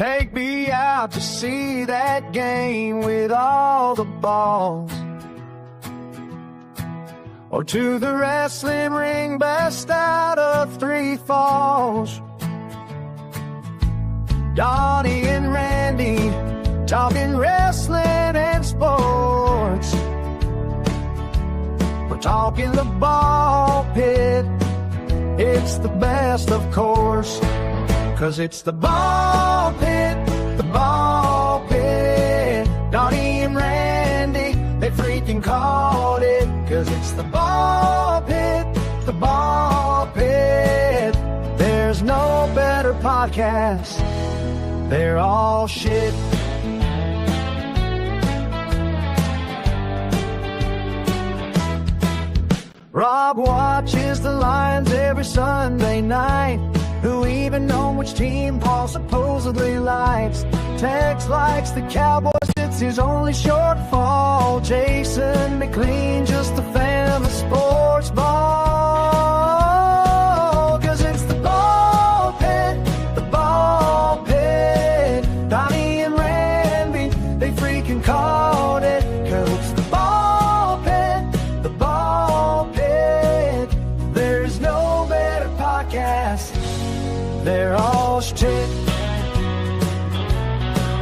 Take me out to see that game with all the balls. Or to the wrestling ring, best out of three falls. Donny and Randy talking wrestling and sports. We're talking the ball pit. It's the best, of course, 'cause it's the ball pit, the ball pit. Donny and Randy, they freaking called it, 'cause it's the ball pit, the ball pit. There's no better podcast. They're all shit. Rob watches the Lions every Sunday night. Who even know which team Paul supposedly likes? Tex likes the Cowboys, it's his only shortfall. Jason McLean, just a fan of sports ball. 'Cause it's the ball pit, the ball pit. Donny and Randy, they freaking called it. 'Cause it's the ball pit, the ball pit. There's no better podcast. They're all shit.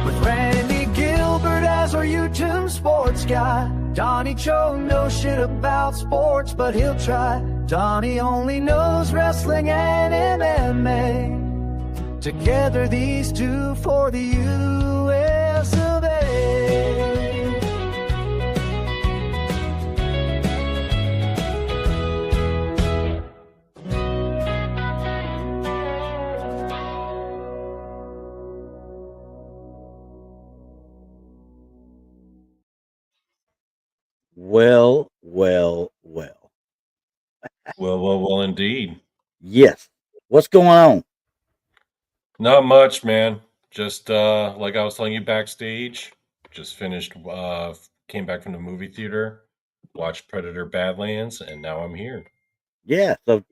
With Randy Gilbert as our YouTube sports guy. Donny Cho knows shit about sports, but he'll try. Donny only knows wrestling and MMA. Together these two for the US of A. Well, Indeed. yes. What's going on? Not much, man. Just like I was telling you backstage, just finished, came back from the movie theater, watched Predator Badlands, and now I'm here. Yeah, so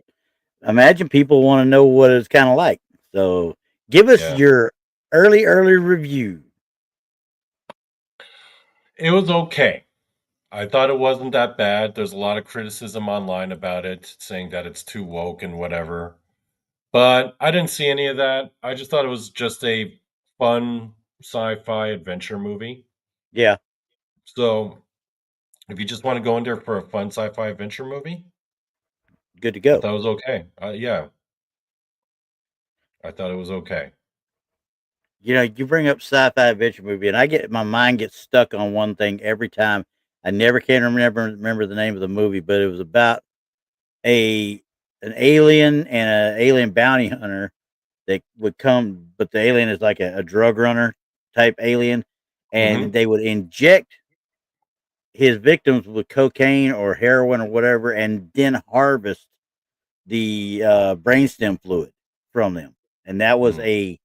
imagine people want to know what it's kind of like. So give us Yeah. your early review. It was okay. I thought it wasn't that bad. There's a lot of criticism online about it, saying that it's too woke and whatever. But I didn't see any of that. I just thought it was just a fun sci-fi adventure movie. Yeah, So if you just want to go in there for a fun sci-fi adventure movie, good to I go. thought it was okay. Yeah, I thought it was okay. You know, you bring up sci-fi adventure movie, and my mind gets stuck on one thing every time. I never can remember the name of the movie, but it was about an alien and an alien bounty hunter that would come, but the alien is like a drug runner type alien, and Mhm. they would inject his victims with cocaine or heroin or whatever, and then harvest the brainstem fluid from them, and that was Mm.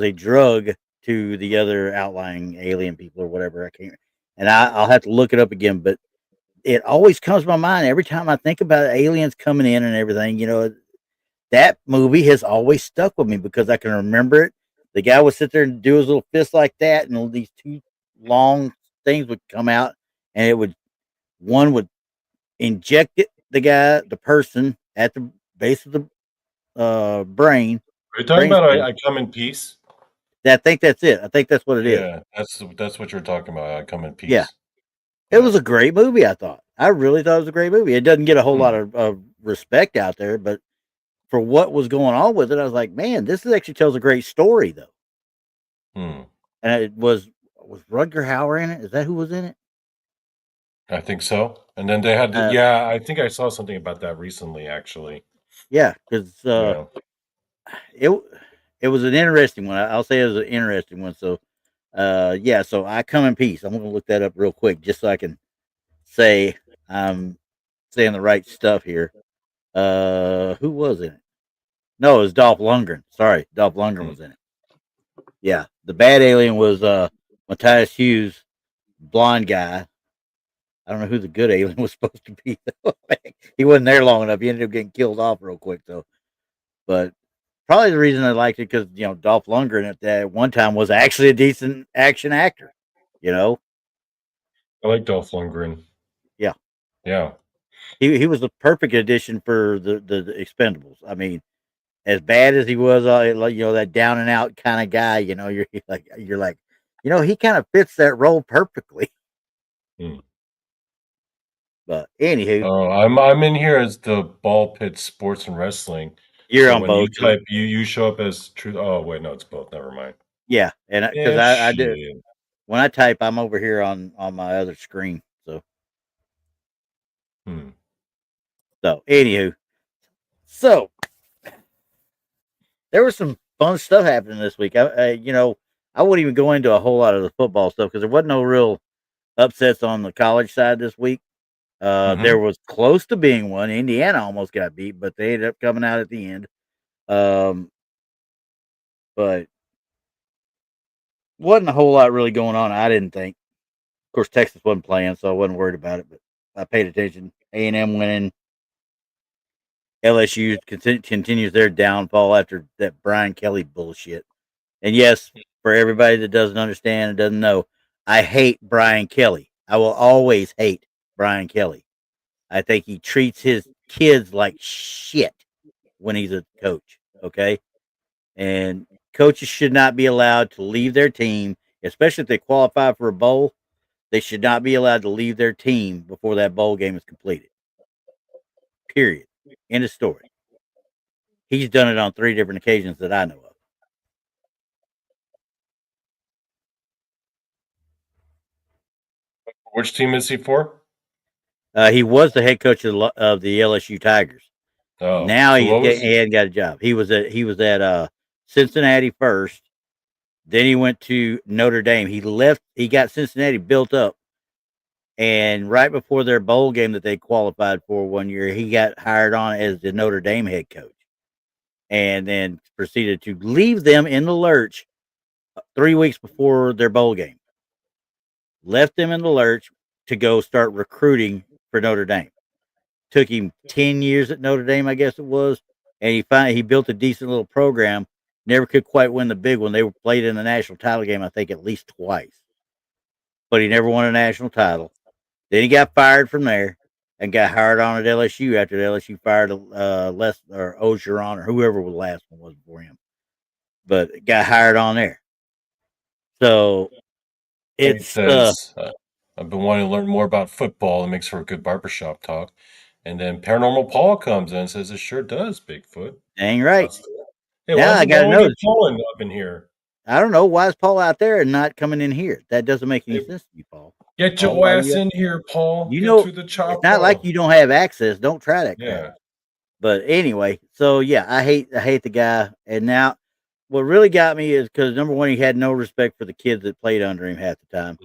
a drug to the other outlying alien people or whatever. I can't, and I'll have to look it up again, but it always comes to my mind every time I think about aliens coming in and everything. You know, that movie has always stuck with me because I can remember it. The guy would sit there and do his little fist like that, and all these two long things would come out, and one would inject the person at the base of the brain Are you talking about brainstem. I Come in Peace? I think that's it. I think that's what it is. Yeah, that's what you're talking about. I Come in Yeah, Peace. it Yeah. was a great movie. I thought. I really thought it was a great movie. It doesn't get a whole lot Hmm. of respect out there, but for what was going on with it, I was like, man, this actually tells a great story, though. Hmm. And it was Rutger Hauer in it? Is that who was in it? I think so. And then they had Uh, yeah, I think I saw something about that recently, actually. yeah, because Yeah. it it was an interesting one. I'll say it was an interesting one. So, yeah. So I come in peace. I'm going to look that up real quick just so I can say I'm saying the right stuff here. Who was in it? No, it was Dolph Lundgren. Sorry, Dolph Lundgren Hmm. was in it. Yeah, the bad alien was Matthias Hughes, blonde guy. I don't know who the good alien was supposed to be. Though. He wasn't there long enough. He ended up getting killed off real quick, though. But probably the reason I liked it because Dolph Lundgren at that one time was actually a decent action actor. You know, I like Dolph Lundgren. yeah, Yeah. he was the perfect addition for the Expendables. I mean, as bad as he was, like that down and out kind of guy. You're like, he kind of fits that role perfectly. Hmm. But anywho, Oh, I'm in here as the Ball Pit Sports and Wrestling. you're So on when you both. type you show up as true. Oh wait, no, it's both. Never mind. Yeah, and because Yeah, I do shit. when I type, I'm over here on my other screen. Hmm. So anywho, so there was some fun stuff happening this week. I wouldn't even go into a whole lot of the football stuff because there wasn't no real upsets on the college side this week. There Mm-hmm. was close to being one. Indiana almost got beat, but they ended up coming out at the end. Um, but wasn't a whole lot really going on. I didn't think. Of course, Texas wasn't playing, so I wasn't worried about it. But I paid attention. A&M winning. LSU continues their downfall after that Brian Kelly bullshit. And yes, for everybody that doesn't understand and doesn't know, I hate Brian Kelly. I will always hate Brian Kelly. I think he treats his kids like shit when he's a coach. Okay. And coaches should not be allowed to leave their team, especially if they qualify for a bowl. They should not be allowed to leave their team before that bowl game is completed. Period. End of story. He's done it on 3 different occasions that I know of. Which team is he for? He was the head coach of the LSU Tigers. Oh, Now so what was? he hadn't got a job. He was at Cincinnati first. Then he went to Notre Dame. He left. He got Cincinnati built up, and right before their bowl game that they qualified for one year, he got hired on as the Notre Dame head coach, and then proceeded to leave them in the lurch 3 weeks before their bowl game. Left them in the lurch to go start recruiting for Notre Dame. Took him 10 years at Notre Dame, I guess it was, and he built a decent little program. Never could quite win the big one. They were played in the national title game, I think, at least twice, but he never won a national title. Then he got fired from there and got hired on at LSU after the LSU fired Les or Ogeron or whoever the last one was for him, but got hired on there. So He it's says, I've been wanting to learn more about football. It makes for a good barbershop talk. And then Paranormal Paul comes in and says, it sure does, Bigfoot. dang right. That's Hey, why Now is I it got to going know. to get Paul up in here? I don't know why is Paul out there and not coming in here. That doesn't make any Hey, sense to me, Paul. get Paul, your why ass you? in here, Paul. You Get know, to the it's not like chopper. you don't have access. Don't try that crap. Yeah. But anyway, so yeah, I hate the guy. And now, what really got me is because number one, he had no respect for the kids that played under him half the time,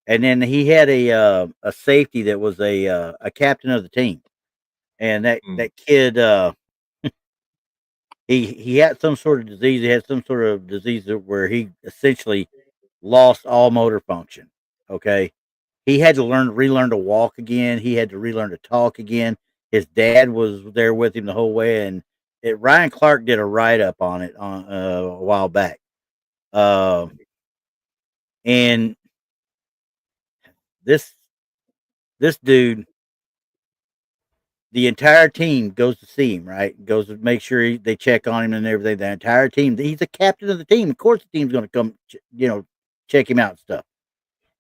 and then he had a safety that was a captain of the team, and that Mm. that kid he had some sort of disease. He had some sort of disease where he essentially lost all motor function. Okay, he had to relearn to walk again. He had to relearn to talk again. His dad was there with him the whole way, and Ryan Clark did a write up on it on a while back. Uh, and this this dude, the entire team goes to see him. Right, goes to make sure they check on him and everything. The entire team. He's the captain of the team. Of course, the team's going to come, check him out and stuff.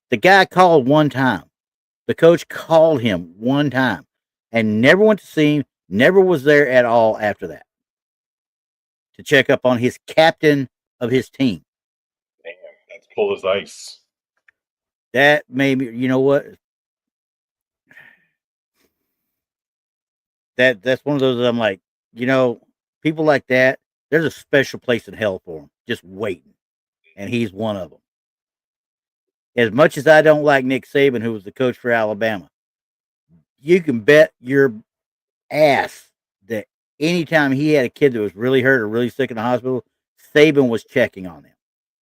The guy called one time. The coach called him one time and never went to see him, never was there at all after that to check up on his captain of his team. Damn, that's cold as ice. That made me, you know what? That's one of those that I'm like, people like that, there's a special place in hell for them, just waiting. And he's one of them. As much as I don't like Nick Saban, who was the coach for Alabama, you can bet your ass that anytime he had a kid that was really hurt or really sick in the hospital, Saban was checking on them.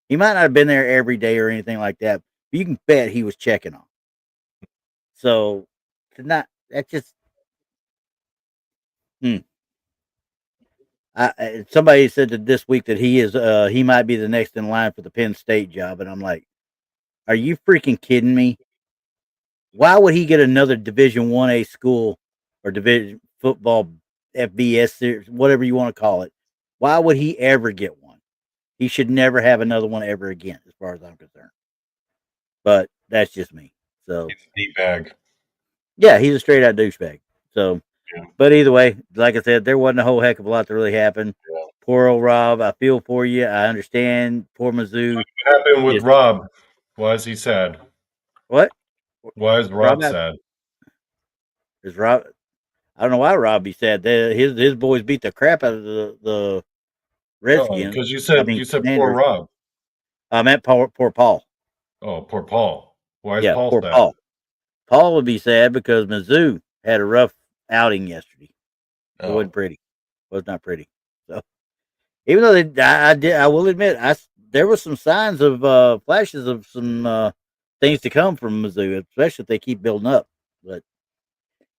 He might not have been there every day or anything like that, but you can bet he was checking on. So to not that just hmm. Somebody said that this week that he might be the next in line for the Penn State job, and I'm like, are you freaking kidding me? Why would he get another Division 1A school or division football FBS series, whatever you want to call it? Why would he ever get one? He should never have another one ever again, as far as I'm concerned. But that's just me. So He's a D bag. yeah, he's a straight out douchebag. So, Yeah, but either way, like I said, there wasn't a whole heck of a lot that really happened. yeah. Poor old Rob, I feel for you. I understand. Poor Mizzou. What happened with Just Rob? Why is he sad? what? Why is Rob Rob sad? is Rob. I don't know why Rob be sad. His boys beat the crap out of the No, Redskins. because you I said mean you said poor Commanders. Rob. I meant poor Paul. Oh, poor Paul. Why is Yeah, Paul poor sad? Paul. Paul would be sad because Mizzou had a rough outing yesterday. It wasn't Oh, pretty. It was not pretty. So even though I will admit, there was some signs of flashes of some things to come from Mizzou, especially if they keep building up. But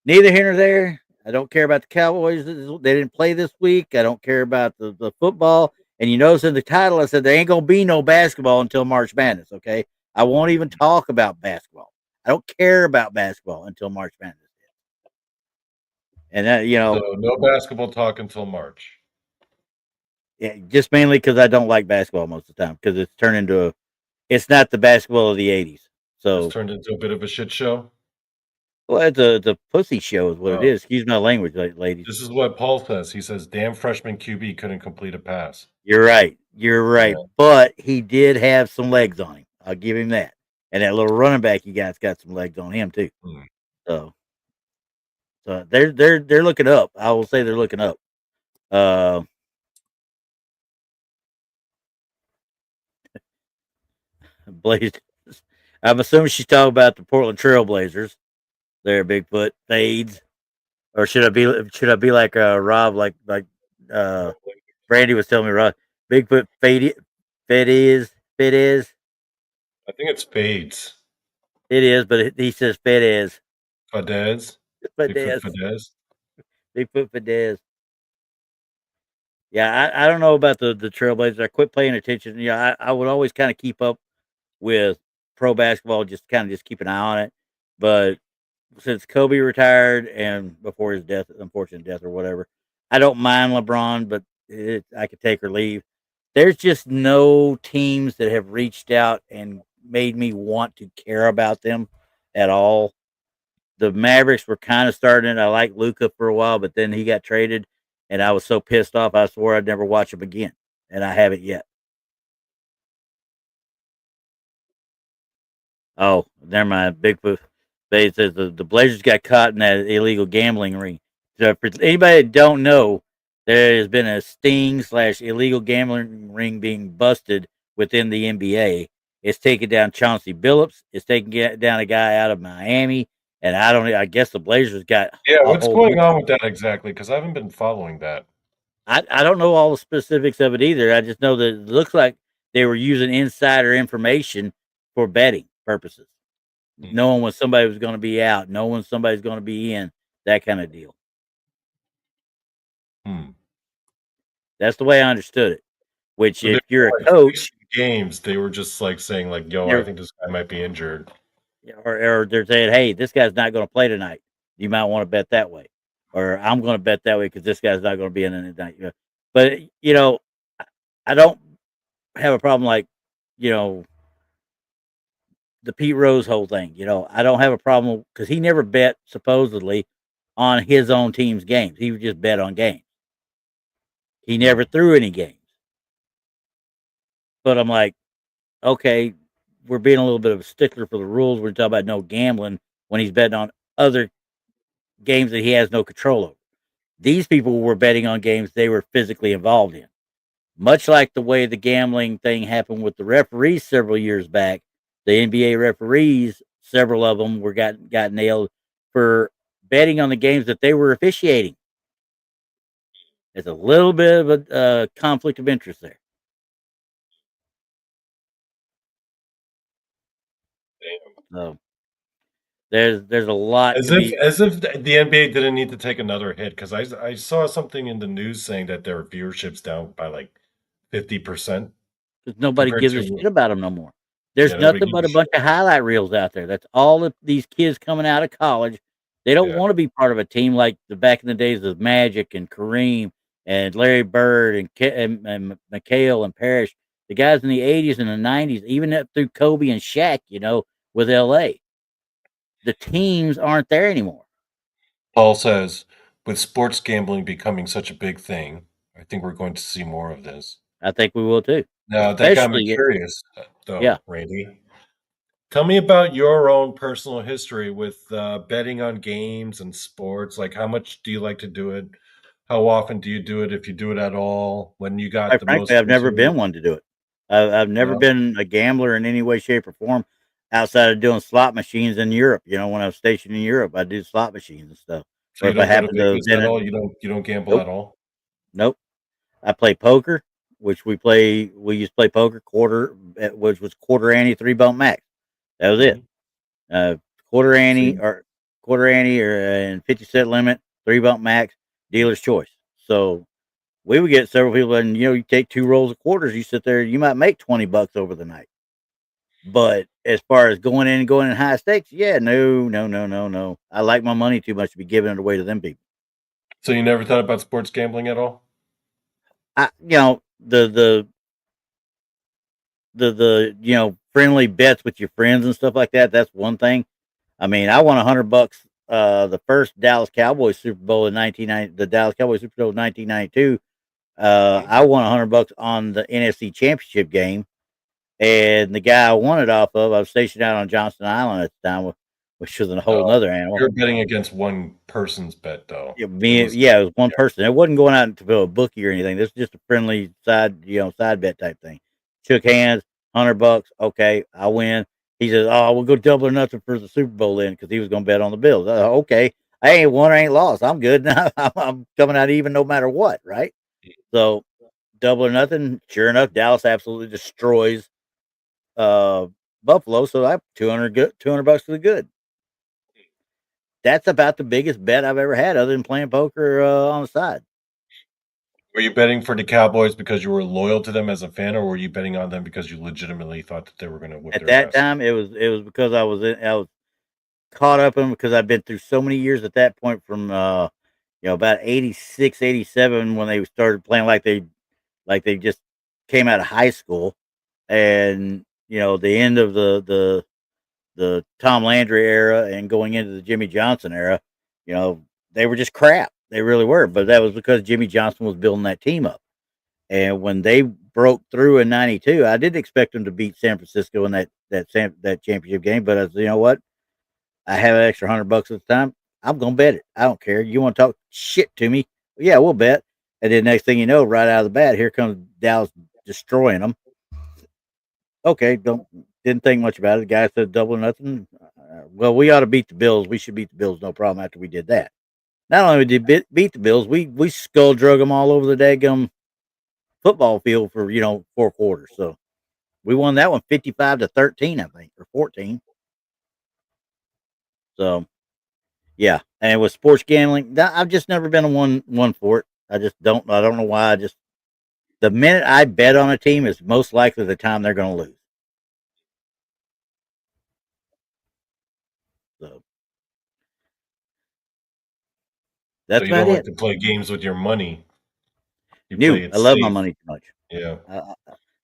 neither here nor there. I don't care about the Cowboys. They didn't play this week. I don't care about the football. And you notice in the title, I said there ain't gonna be no basketball until March Madness. Okay, I won't even talk about basketball. I don't care about basketball until March Madness. And that, so no basketball talk until March. yeah, just mainly because I don't like basketball most of the time because it's turned into it's not the basketball of the '80s. It's So, turned into a bit of a shit show. well, it's a pussy show, is what it Oh, is. Excuse my language, ladies. this is what Paul says. He says, "Damn freshman QB couldn't complete a pass." You're right. You're right. Yeah. But he did have some legs on him. I'll give him that. And that little running back you got some legs on him too. Hmm. So, they're looking up. I will say they're looking up. Uh, Blazed. I'm assuming she's talking about the Portland Trailblazers. There, Bigfoot fades. Or should I be like Rob, like uh Brandy was telling me, Rob, Bigfoot fade is I think it's Fades. it is, but he says fade is Fadez. Bigfoot Fadez Fadez. Bigfoot fadez. Yeah, I don't know about the Trailblazers. I quit paying attention. Yeah, I would always kind of keep up with pro basketball, just kind of just keep an eye on it. But since Kobe retired and before his death, unfortunate death or whatever, I don't mind LeBron, but I could take or leave. There's just no teams that have reached out and made me want to care about them at all. The Mavericks were kind of starting. I liked Luca for a while, but then he got traded, and I was so pissed off. I swore I'd never watch him again, and I haven't yet. Oh, never mind. Bigfoot. They says the Blazers got caught in that illegal gambling ring. So for anybody that don't know, there has been a sting slash illegal gambling ring being busted within the NBA. It's taken down Chauncey Billups. It's taken down a guy out of Miami, and I don't. I guess the Blazers got Yeah, a what's whole going bunch. on with that exactly? Because I haven't been following that. I don't know all the specifics of it either. I just know that it looks like they were using insider information for betting purposes, Hmm. knowing when somebody was going to be out, knowing when somebody's going to be in, that kind of deal. Hmm. That's the way I understood it. Which, So they if you're a were like coach, fixing games. They were just like saying, like, "Yo, I they're think this guy might be injured." or they're saying, "Hey, this guy's not going to play tonight. You might want to bet that way," or "I'm going to bet that way because this guy's not going to be in it tonight." But I I don't have a problem like you know the Pete Rose whole thing. I don't have a problem because he never bet supposedly on his own team's games. He would just bet on games. He Hmm. never threw any games. But I'm like, okay, we're being a little bit of a stickler for the rules. We're talking about no gambling when he's betting on other games that he has no control over. These people were betting on games they were physically involved in. Much like the way the gambling thing happened with the referees several years back, the NBA referees, several of them got nailed for betting on the games that they were officiating. There's a little bit of a conflict of interest there. Damn. So, There's a lot As to if be. the NBA didn't need to take another hit, 'cause I saw something in the news saying that their viewership's down by, like, 50% 'Cause nobody compared gives a to shit about them no more. yeah, There's nobody nothing gives but a a shit bunch of about highlight reels out there. That's all of these kids coming out of college. They don't yeah. wanna be part of a team like the back in the days of Magic and Kareem and Larry Bird and McHale and Parrish, the guys in the '80s and the '90s, even up through Kobe and Shaq, with LA. The teams aren't there anymore. Paul says, "With sports gambling becoming such a big thing, I think we're going to see more of this." I think we will too, Now that got me especially curious, yeah. though, Randy. Tell me about your own personal history with, betting on games and sports, like, how much do you like to do it? How often do you do it, if you do it at all? When you got Quite the frankly, most I've into never it? been one to do it. I've never No? been a gambler in any way, shape, or form outside of doing slot machines in Europe. When I was stationed in Europe, I do slot machines and stuff. So Or you if I don't go to happen to have Vegas been at at all? You don't gamble nope, at all? nope. I play poker, which we used to play poker which was quarter ante, 3 bump max. That was it. Mhm. Uh, quarter So ante you or quarter ante or and 50-cent limit, 3 bump max, dealer's choice. So we would get several people, and you take 2 rolls of quarters, you sit there, you might make $20 over the night. But as far as going in high stakes, yeah, no, no, no, no, no. I like my money too much to be giving it away to them people. so you never thought about sports gambling at all? Friendly bets with your friends and stuff like that. That's one thing. I mean, I won $100. The first Dallas Cowboys Super Bowl in 1990, the Dallas Cowboys Super Bowl in 1992. Mhm. I won $100 on the NFC Championship game. And the guy I won it off of, I was stationed out on Johnston Island at the time, which was a whole Oh, nother animal. you're betting against one person's bet, though. Yeah, It was it was one person. It wasn't going out to a bookie or anything. This is just a friendly side bet type thing. Shook hands, $100. Okay, I win. He says, "Oh, we'll go double or nothing for the Super Bowl then," because he was going to bet on the Bills. Okay, I ain't won, or ain't lost. I'm good. I'm coming out even no matter what, right? So double or nothing. Sure enough, Dallas absolutely destroys uh, Buffalo. So I 200 bucks to the good. That's about the biggest bet I've ever had, other than playing poker on the side. Were you betting for the Cowboys because you were loyal to them as a fan, or were you betting on them because you legitimately thought that they were gonna whip At their that ass? time, it was because I was caught up in because I've been through so many years at that point from about 86, 87 when they started playing like they just came out of high school, and the end of the Tom Landry era and going into the Jimmy Johnson era, you know, they were just crap. They really were, but that was because Jimmy Johnson was building that team up. And when they broke through in '92, I did expect them to beat San Francisco in that championship game. But I said, you know what? I have an extra $100 at the time. I'm gonna bet it. I don't care. You want to talk shit to me? Yeah, we'll bet. And then next thing you know, right out of the bat, here comes Dallas destroying them. Okay, don't didn't think much about it. The guy said double or nothing. Well, we ought to beat the Bills. We should beat the Bills, no problem. After we did that, not only did we beat the Bills, we skull drug them all over the daggum football field for 4 quarters. So we won that one 55-13, I think, or 14. So yeah, and with sports gambling, I've just never been a one for it. I don't know why. The minute I bet on a team is most likely the time they're going to lose. So So that's you about don't like it. to play games with your money. You New. play it I love my safe. money too much. Yeah.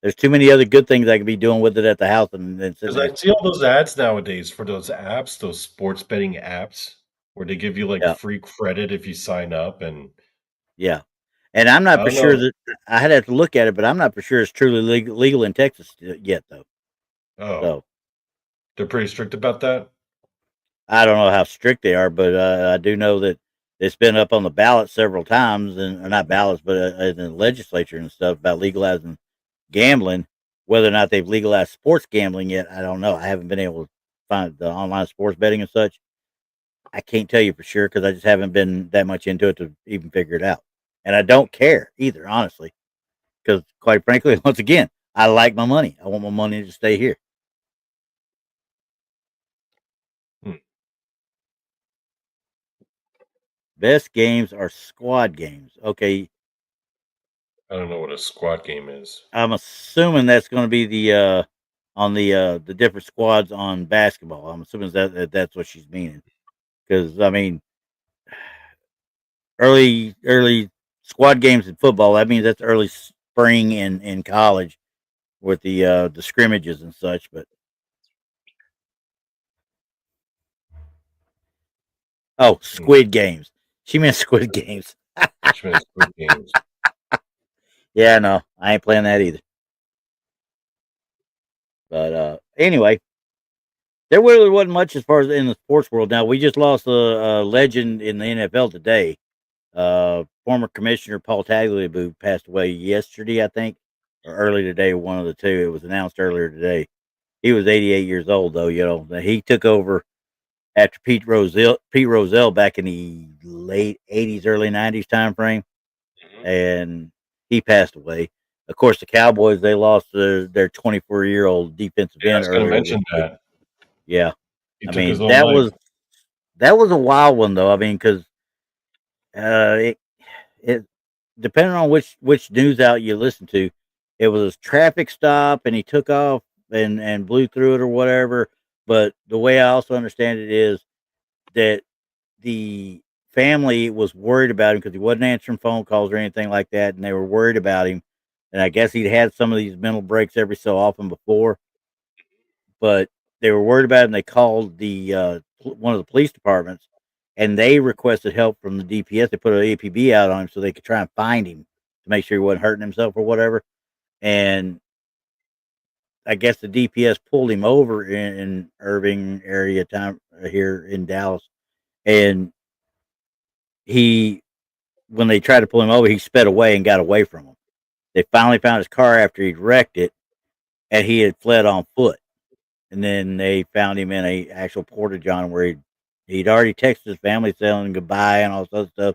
There's too many other good things I could be doing with it at the house than sitting 'Cause there. I see all those ads nowadays for those apps, those sports betting apps, where they give you, like, Yeah, free credit if you sign up, and yeah. And I'm I not for don't sure know. that I had to look at it, but I'm not for sure it's truly legal in Texas yet, though. Oh, So they're pretty strict about that? I don't know how strict they are, but I do know that it's been up on the ballot several times, and or not ballots, but in the legislature and stuff about legalizing gambling. Whether or not they've legalized sports gambling yet, I don't know. I haven't been able to find the online sports betting and such. I can't tell you for sure because I just haven't been that much into it to even figure it out, and I don't care either, honestly. Because quite frankly, once again, I like my money. I want my money to stay here. Hmm. Best games are squad games. Okay, I don't know what a squad game is. I'm assuming that's going to be the different squads on basketball. I'm assuming that's what she's meaning. Because I mean, early squad games in football. That means that's early spring in college with the scrimmages and such. But oh, Hmm. Squid Games. She meant Squid Games. Which means squid games. Yeah, no, I ain't playing that either. But anyway, there really wasn't much as far as in the sports world. Now we just lost a legend in the NFL today. Former commissioner Paul Tagliabue passed away yesterday, I think, or early today. One of the two. It was announced earlier today. He was 88 years old, though. You know, he took over after Pete Rozelle back in the late 80s, early 90s time frame, Hmm. and he passed away. Of course, the Cowboys they lost their 24-year-old defensive Yeah, I end was going to earlier this mention week. that. Yeah, He I took his mean own life. that was a wild one though. I mean, because it it depending on which news out you listen to, it was a traffic stop and he took off and blew through it or whatever. But the way I also understand it is that the family was worried about him because he wasn't answering phone calls or anything like that, and they were worried about him. And I guess he'd had some of these mental breaks every so often before, but they were worried about it, and they called one of the police departments, and they requested help from the DPS. They put an APB out on him so they could try and find him to make sure he wasn't hurting himself or whatever. And I guess the DPS pulled him over in Irving area time here in Dallas, and he when they tried to pull him over, he sped away and got away from them. They finally found his car after he'd wrecked it, and he had fled on foot. And then they found him in a actual porta john where he'd already texted his family telling him goodbye and all this other stuff,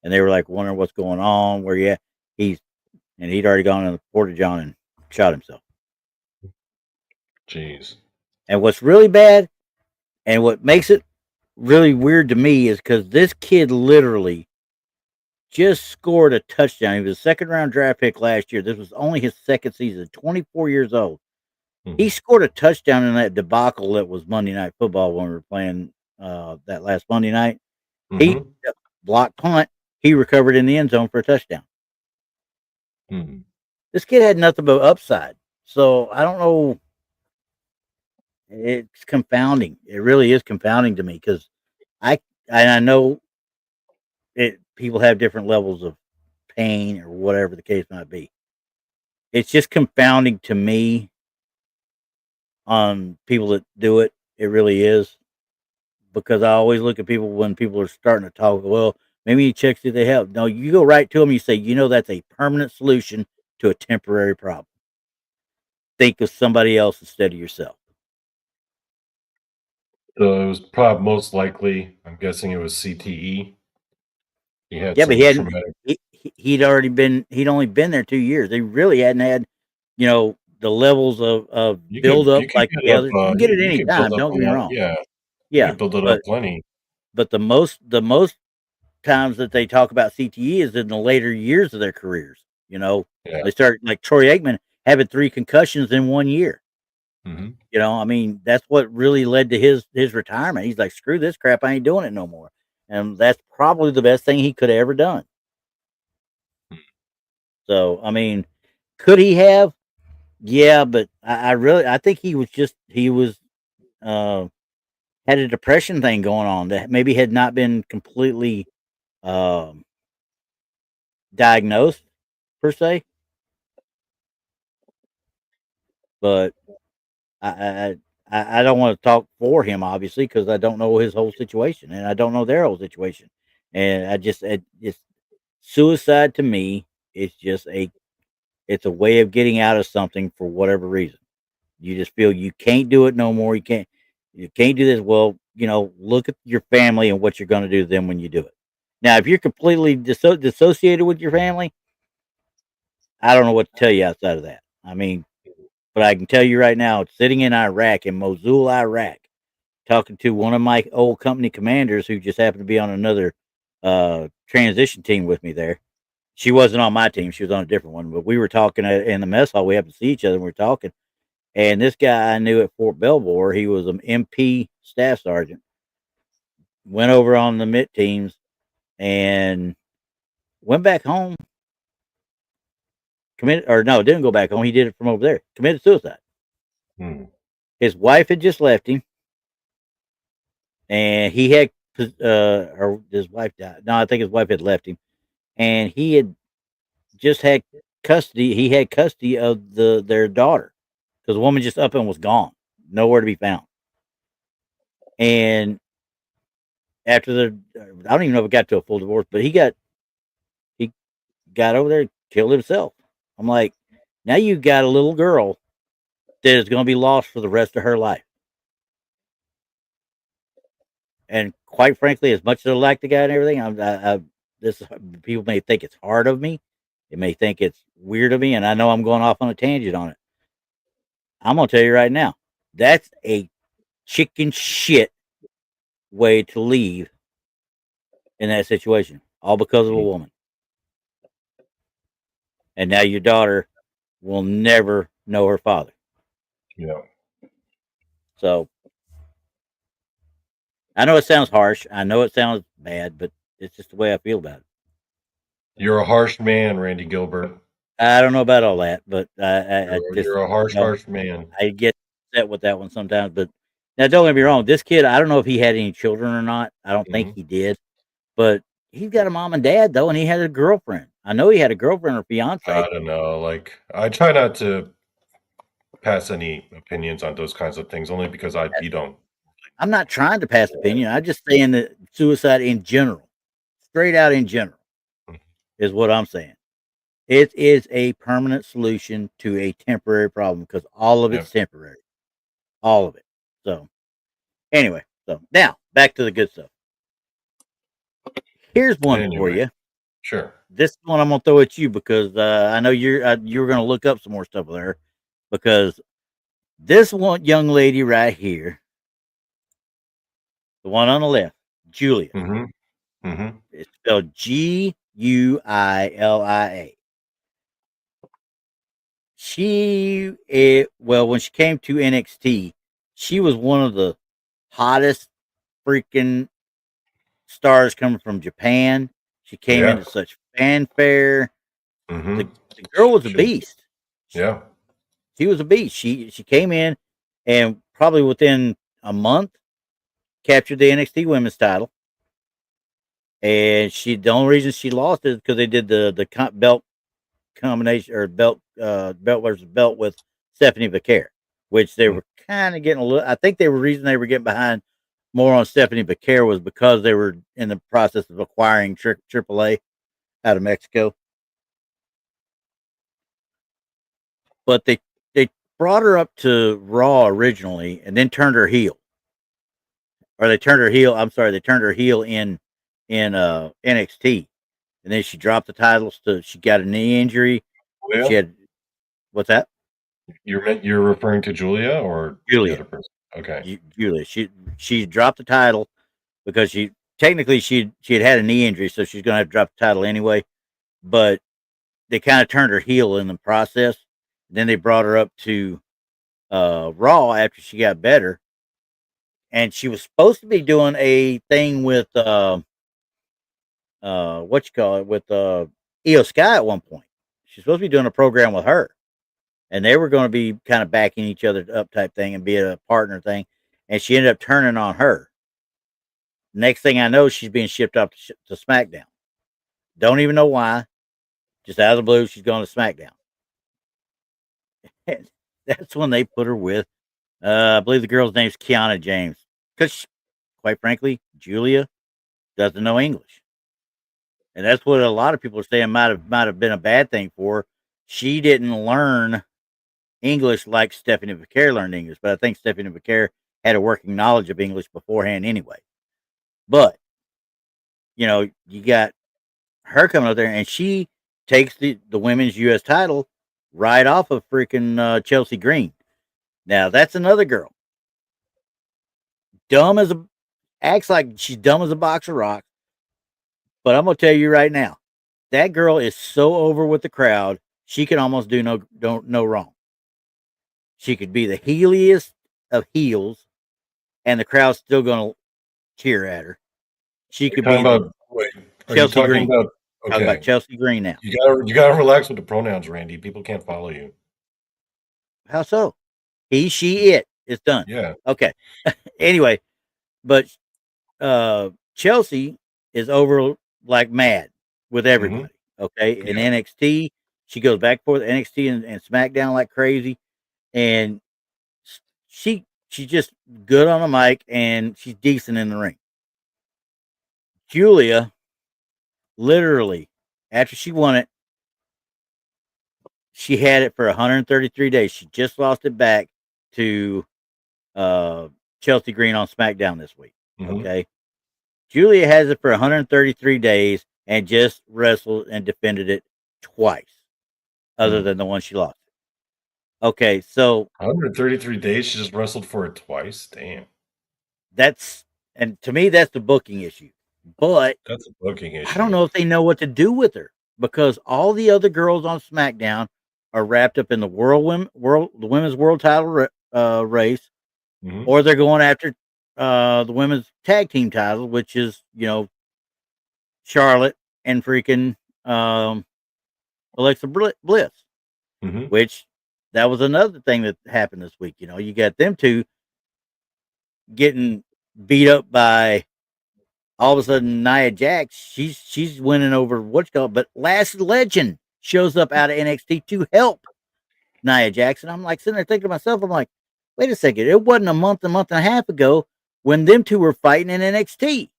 and they were like wondering what's going on, where he at. He's and he'd already gone in the porta john and shot himself. Jeez. And what's really bad, and what makes it really weird to me, is because this kid literally just scored a touchdown. He was a second round draft pick last year. This was only his second season. 24 years old. He Hmm. scored a touchdown in that debacle that was Monday Night Football when we were playing that last Monday night. He Hmm. blocked punt. He recovered in the end zone for a touchdown. Hmm. This kid had nothing but upside. So I don't know. It's confounding. It really is confounding to me because I I know people have different levels of pain or whatever the case might be. It's just confounding to me on people that do it. It really is because I always look at people when people are starting to talk. Well, maybe you check see they help. No, you go right to them. You say, that's a permanent solution to a temporary problem. Think of somebody else instead of yourself. So it was probably most likely, I'm guessing it was CTE. He had Yeah, but some traumatic. he'd only been there 2 years. They really hadn't had, the levels of build up You could like get the up. others. You can get it You any could build time. up Don't a get me lot. wrong. Yeah, you Yeah, could build it up but plenty. the most times that they talk about CTE is in the later years of their careers. Yeah. They start like Troy Aikman having 3 concussions in 1 year. Hmm. I mean, that's what really led to his retirement. He's like, screw this crap, I ain't doing it no more. And that's probably the best thing he could have ever done. So, I mean, could he have? Yeah, but I think he was uh had a depression thing going on that maybe had not been completely um diagnosed per se. But I I I don't want to talk for him obviously because I don't know his whole situation and I don't know their whole situation. And it's suicide to me. It's just it's a way of getting out of something for whatever reason. You just feel you can't do it no more. You can't do this. Well, look at your family and what you're going to do to them when you do it. Now, if you're completely dissociated with your family, I don't know what to tell you outside of that. I mean, but I can tell you right now, sitting in Iraq, in Mosul, Iraq, talking to one of my old company commanders who just happened to be on another transition team with me there. She wasn't on my team; she was on a different one. But we were talking in the mess hall. We happened to see each other, and we were talking. And this guy I knew at Fort Belvoir, he was an MP staff sergeant. Went over on the MIT teams and went back home. Committed, or no, didn't go back home. He did it from over there. Committed suicide. Hmm. His wife had just left him, and he had, or his wife died. No, I think his wife had left him, and he had just had custody. He had custody of their daughter because the woman just up and was gone, nowhere to be found. And after I don't even know if it got to a full divorce, but he got over there and killed himself. I'm like, now you got a little girl that is going to be lost for the rest of her life. And quite frankly, as much as I like the guy and everything, this people may think it's hard of me. They may think it's weird of me, and I know I'm going off on a tangent on it. I'm gonna tell you right now, that's a chicken shit way to leave in that situation, all because of a woman. And now your daughter will never know her father. Yeah. So I know it sounds harsh. I know it sounds bad, but it's just the way I feel about it. You're a harsh man, Randy Gilbert. I don't know about all that, but I just You're a harsh, you know, harsh man. I get upset with that one sometimes. But now, don't get me wrong. This kid, I don't know if he had any children or not. I don't think Hmm. he did. But he's got a mom and dad though, and he had a girlfriend. I know he had a girlfriend or fiance. I don't know. Like, I try not to pass any opinions on those kinds of things, only because you don't. I'm not trying to pass opinion. I'm just saying that suicide in general, straight out in general, is what I'm saying. It is a permanent solution to a temporary problem because all of Yep. it's temporary, all of it. So anyway, so now back to the good stuff. Here's one for Anyway, you. sure. This one I'm gonna throw at you because I know you're gonna look up some more stuff there because this one young lady right here, the one on the left, Julia, Hmm. Hmm. it's spelled Guilia. Well, when she came to NXT, she was one of the hottest freaking stars coming from Japan. She came Yeah. into such fanfare. Hmm. The girl was a She, beast. yeah. She was a beast. She came in and probably within a month captured the NXT Women's title. And the only reason she lost is because they did the belt combination or belt versus belt with Stephanie Vaquer, which they Mm. were kind of getting a little. I think the reason they were getting behind more on Stephanie Vaquer was because they were in the process of acquiring AAA out of Mexico. But they brought her up to Raw originally, and then turned her heel, or they turned her heel. I'm sorry, they turned her heel in NXT, and then she dropped the titles to. She got a knee injury. She Julia? had what's that? You're referring to Julia or the Julia. other person? Okay. Julia. She dropped the title because she had a knee injury, so she's going to have to drop the title anyway. But they kind of turned her heel in the process. Then they brought her up to Raw after she got better, and she was supposed to be doing a thing with what you call it with Io Sky at one point. She's supposed to be doing a program with her, and they were going to be kind of backing each other up type thing and be a partner thing. And she ended up turning on her. Next thing I know, she's being shipped up to SmackDown. Don't even know why. Just out of the blue, she's going to SmackDown. And that's when they put her with, I believe the girl's name's Kiana James. Because, quite frankly, Julia doesn't know English. And that's what a lot of people are saying might have been a bad thing for her. She didn't learn English like Stephanie Vaquer learned English, but I think Stephanie Vaquer had a working knowledge of English beforehand anyway. But, you got her coming out there and she takes the women's US title right off of freaking Chelsea Green. Now that's another girl. Dumb as a Acts like she's dumb as a box of rocks. But I'm gonna tell you right now, that girl is so over with the crowd. She can almost do no wrong. She could be the heeliest of heels, and the crowd's still gonna cheer at her. She Are you could talking be the about? Wait, are you Chelsea talking Green. about? Talking about Okay, Chelsea Green now. you gotta relax with the pronouns, Randy. People can't follow you. How so? He, she, it. It's done. Yeah. Okay. Anyway, but Chelsea is over like mad with Hmm. everybody. Okay. In Yeah. NXT, she goes back and forth NXT and SmackDown like crazy. And she's just good on the mic and she's decent in the ring. Julia, literally, after she won it, she had it for 133 days. She just lost it back to uh, Chelsea Green on SmackDown this week. Hmm. Okay. Julia has it for 133 days and just wrestled and defended it twice, other Mm. than the one she lost. Okay, so 133 days. She just wrestled for it twice. Damn, that's, and to me that's the booking issue. But that's a booking I don't issue. know if they know what to do with her because all the other girls on SmackDown are wrapped up in the the women's world title race, Hmm. or they're going after the women's tag team title, which is Charlotte and freaking um, Alexa Bliss. Hmm. Which that was another thing that happened this week. You got them two getting beat up by all of a sudden Nia Jax. She's winning over what's called, but Last Legend shows up out of NXT to help Nia Jax, and I'm like sitting there thinking to myself, I'm like, wait a second, it wasn't a month and a half ago when them two were fighting in NXT,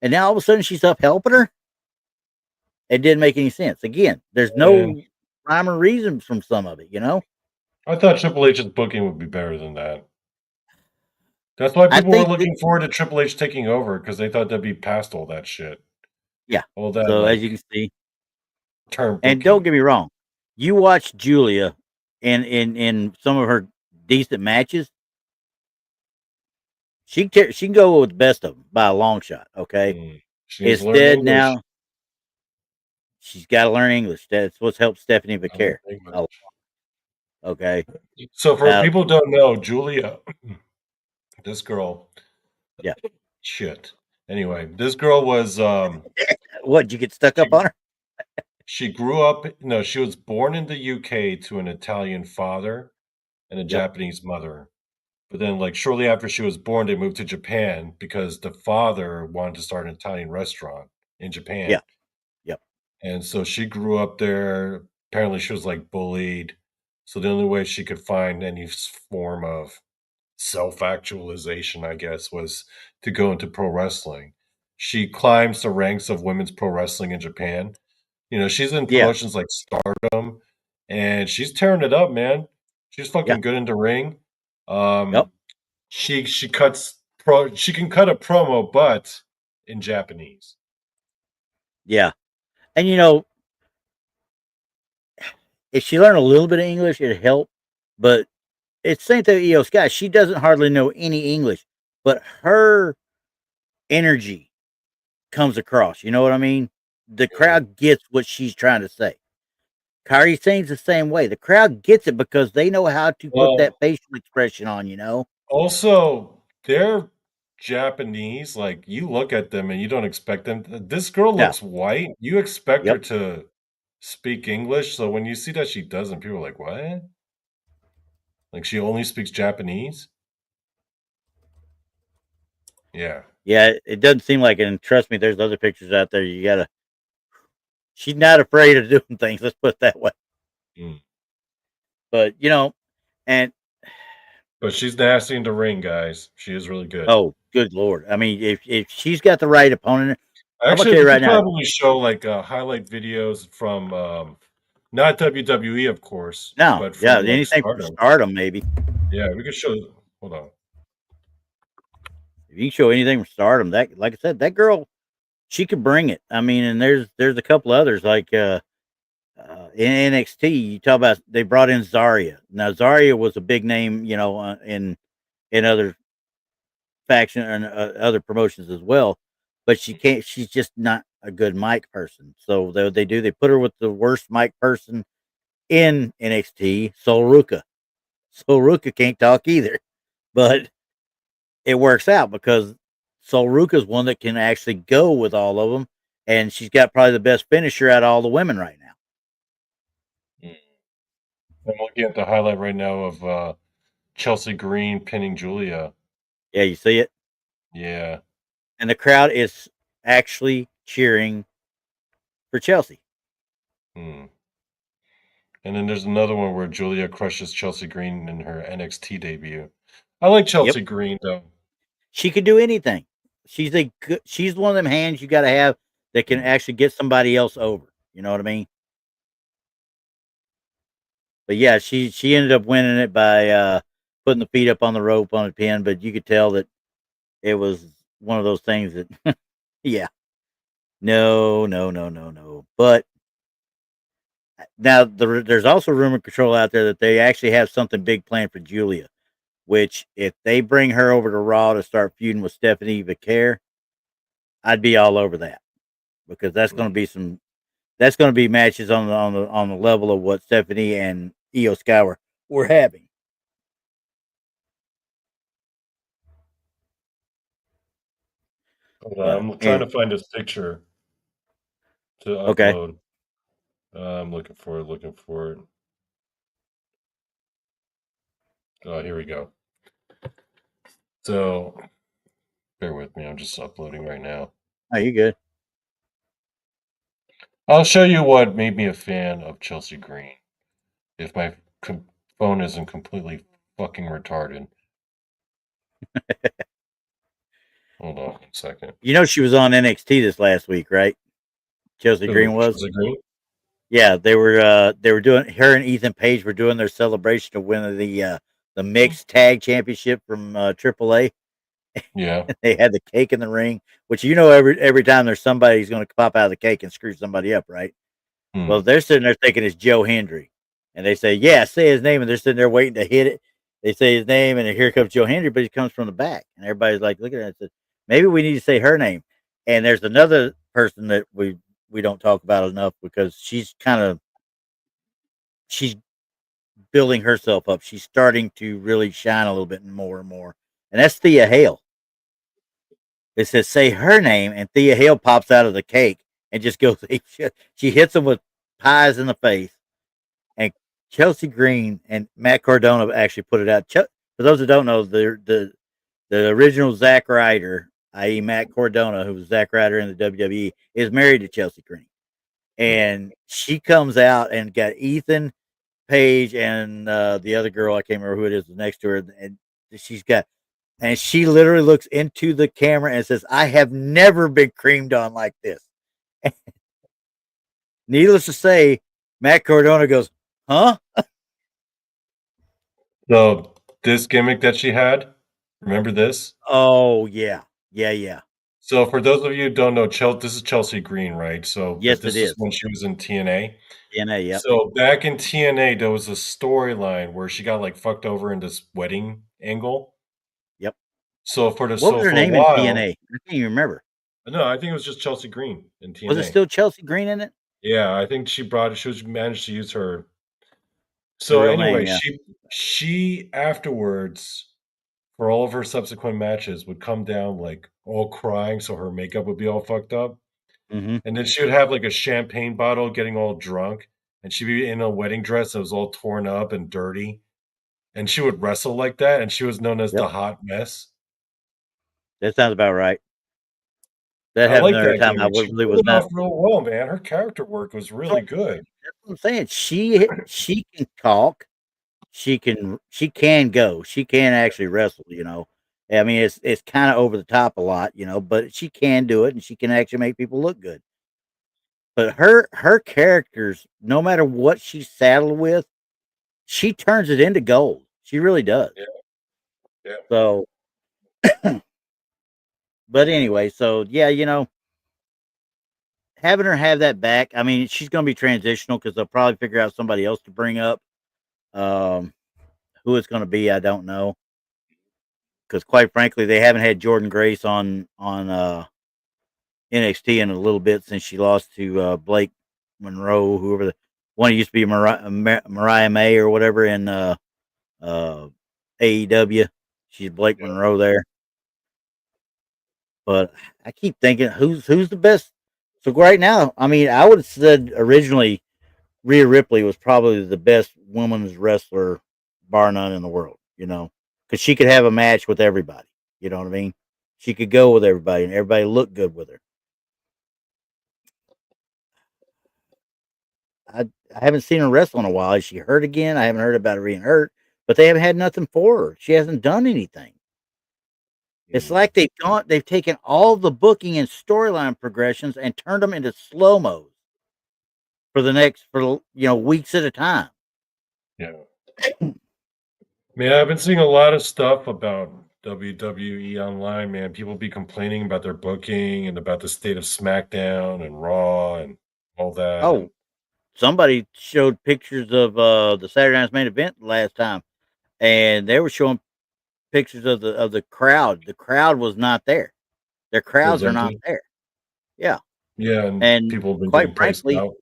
and now all of a sudden she's up helping her. It didn't make any sense. Again, there's And no rhyme or reason from some of it. I thought Triple H's booking would be better than that. That's why I people were think that, looking forward to Triple H taking over because they thought they'd be past all that shit, yeah. all that So as you like can see, term and don't booking. get me wrong, you watch Julia in some of her decent matches. She can go with the best of them by a long shot. Okay. Mm. She needs to learn Instead, English. now she's got to learn English. That's what's helped Stephanie I learn Becker. Oh, English. okay. So for Now, people who don't know, Julia, this girl, yeah. shit. Anyway, this girl was What? Did you get stuck up she on her? she grew up. No, she was born in the UK to an Italian father and a Yep. Japanese mother. But then, like shortly after she was born, they moved to Japan because the father wanted to start an Italian restaurant in Yeah. Japan. Yep. And so she grew up there. Apparently, she was like bullied. So the only way she could find any form of self-actualization, I guess, was to go into pro wrestling. She climbs the ranks of women's pro wrestling in Japan. She's in Yeah. promotions like Stardom, and she's tearing it up, man. She's Yeah. fucking good in the ring. Yep. Um, she can cut a promo, but in Japanese. Yeah. And if she learned a little bit of English, it'd help. But it's the same thing with EO Sky. She doesn't hardly know any English, but her energy comes across. You know what I mean? The Mhm. crowd gets what she's trying to say. Kyrie Sane's the same way. The crowd gets it because they know how to put that Well, facial expression on. also, they're Japanese. Like you look at them and you don't expect them. This girl No. looks white. You expect her Yep. to speak English. So when you see that she doesn't, people are like, "What? Like she only speaks Japanese?" Yeah. Yeah. It doesn't seem like it. And trust me, there's other pictures out there. You gotta. She's not afraid of doing things. Let's put it that way. Mm. But and But she's nasty in the ring, guys. She is really good. oh, good lord! I mean, if she's got the right opponent, I'm gonna Actually, tell you we right could now. probably show like highlight videos from not WWE, of course, No, but yeah, from like anything from Stardom. Stardom, maybe. Yeah, we could show. Hold on. If you can show anything from Stardom, that, like I said, that girl, she could bring it. I mean, and there's a couple others like in NXT. You talk about they brought in Zarya. Now Zarya was a big name, in other faction and other promotions as well, but she can't. She's just not a good mic person. So they put her with the worst mic person in NXT, Sol Ruka. Sol Ruka can't talk either, but it works out because Sol Ruka is one that can actually go with all of them, and she's got probably the best finisher out of all the women right now. Mm. I'm looking at the highlight right now of Chelsea Green pinning Julia. Yeah, you see it, Yeah. and the crowd is actually cheering for Chelsea. Hmm. And then there's another one where Julia crushes Chelsea Green in her NXT debut. I like Yep, Chelsea Green though. she could do anything. She's one of them hands you got to have that can Mm. actually get somebody else over. You know what I mean? But yeah, she ended up winning it by putting the feet up on the rope on a pin. But you could tell that it was one of those things that, yeah, no, no, no, no, no. But now there's also rumor control out there that they actually have something big planned for Julia. Which, if they bring her over to Raw to start feuding with Stephanie Vicaire, I'd be all over that because Mm. that's going to be matches on the level of what Stephanie and Io Sky were having. Hold on, But I'm trying to find this picture to okay, upload. I'm looking for it. Oh, here we go. So, bear with me. I'm just uploading right now. are you good? I'll show you what made me a fan of Chelsea Green. If my phone isn't completely fucking retarded. Hold on 1 second. You know she was on NXT this last week, right? Chelsea Who? Green was. Chelsea Green? Yeah, they were doing her and Ethan Page were doing their celebration of winning the mixed tag championship from AAA. Yeah. They had the cake in the ring, which every time there's somebody who's going to pop out of the cake and screw somebody up, right? Well, Hmm. they're sitting there thinking it's Joe Hendry, and they say, "Yeah, say his name," and they're sitting there waiting to hit it. They say his name, and here comes Joe Hendry, but he comes from the back, and everybody's like, "Look at that!" Says, maybe we need to say her name. And there's another person that we don't talk about enough because she's building herself up. She's starting to really shine a little bit more and more, and that's Thea Hale. It says say her name, and Thea Hale pops out of the cake and just goes. She hits him with pies in the face, and Chelsea Green and Matt Cardona actually put it out. For those who don't know, the original Zack Ryder, i.e., Matt Cardona, who was Zack Ryder in the WWE, is married to Chelsea Green, Hmm. and she comes out and got Ethan Page and the other girl, I can't remember who it is next to her, and she's got. And she literally looks into the camera and says, "I have never been creamed on like this." Needless to say, Matt Cardona goes, "Huh?" So, this gimmick that she had, remember this? Oh yeah, yeah, yeah. So, for those of you who don't know, this is Chelsea Green, right? So, but Yes, it this is is. when she was in TNA. DNA. Yep, So, back in TNA, there was a storyline where she got like fucked over in this wedding angle. yep. What was So her for a name in while, TNA? I can't even remember. no, I think it was just Chelsea Green in Was it TNA. still Chelsea Green in it? Yeah, I think she was managed to use her. Her So real name, anyway, yeah. she afterwards for all of her subsequent matches would come down like all crying, so her makeup would be all fucked up. Hmm. And then she would have like a champagne bottle getting all drunk, and she'd be in a wedding dress that was all torn up and dirty. And she would wrestle like that, and she was known as Yep, the hot mess. that sounds about right. That I happened like to her that time. I gimmick. She really pulled was it not. off real well, man. Her character work was So really good. that's what I'm saying. She can talk. She can go. She can actually wrestle. I mean, it's kind of over the top a lot. But she can do it, and she can actually make people look good. But her characters, no matter what she's saddled with, she turns it into gold. She really does. Yeah, yeah. So, but anyway, so yeah, having her have that back, I mean, she's going to be transitional because they'll probably figure out somebody else to bring up. Um, who it's going to be, I don't know. Because quite frankly, they haven't had Jordan Grace on NXT in a little bit since she lost to Blake Monroe, whoever the one who used to be Mariah May or whatever in uh, AEW. She's Blake Yeah. Monroe there. But I keep thinking, who's the best? So right now, I mean, I would have said originally Rhea Ripley was probably the best women's wrestler, bar none, in the world. Because she could have a match with everybody. You know what I mean? She could go with everybody, and everybody looked good with her. I haven't seen her wrestle in a while. Is she hurt again? I haven't heard about her being hurt, but they haven't had nothing for her. She hasn't done anything. It's Mm. like they've taken all the booking and storyline progressions and turned them into slow mos for weeks at a time. Yeah. Man, I've been seeing a lot of stuff about WWE online, man. People be complaining about their booking and about the state of SmackDown and Raw and all that. And Oh, somebody showed pictures of the Saturday Night's Main Event last time, and they were showing pictures of the crowd. The crowd was not there. Their it was crowds are not empty. there. Yeah, Yeah, and and people have been quite getting priced frankly, out.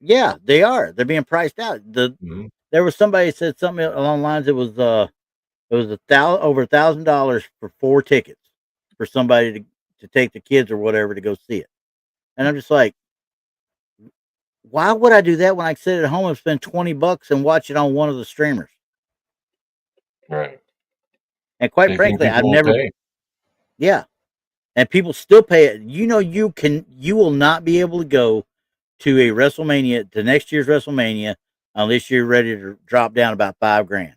yeah, they are. They're being priced out. Mhm. There was somebody said something along the lines. It was over $1,000 for 4 tickets for somebody to take the kids or whatever to go see it. And I'm just like, why would I do that when I can sit at home and spend $20 and watch it on one of the streamers? Right. And quite They think frankly, I've people will never, pay. yeah, and people still pay it. You will not be able to go to a WrestleMania, to next year's WrestleMania, unless you're ready to drop down about 5 grand.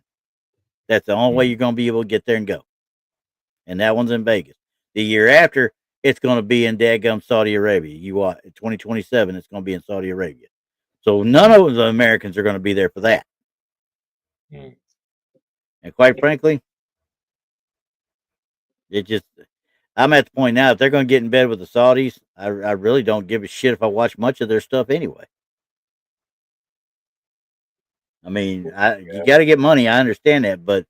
That's the only way Mm. you're going to be able to get there and go. And that one's in Vegas. The year after, it's going to be in daggum Saudi Arabia. 2027, it's going to be in Saudi Arabia. So none Mm. of the Americans are going to be there for that. Mm. And quite frankly, it just I'm at the point now. If they're going to get in bed with the Saudis, I really don't give a shit if I watch much of their stuff anyway. I mean, you Yeah. got to get money. I understand that, but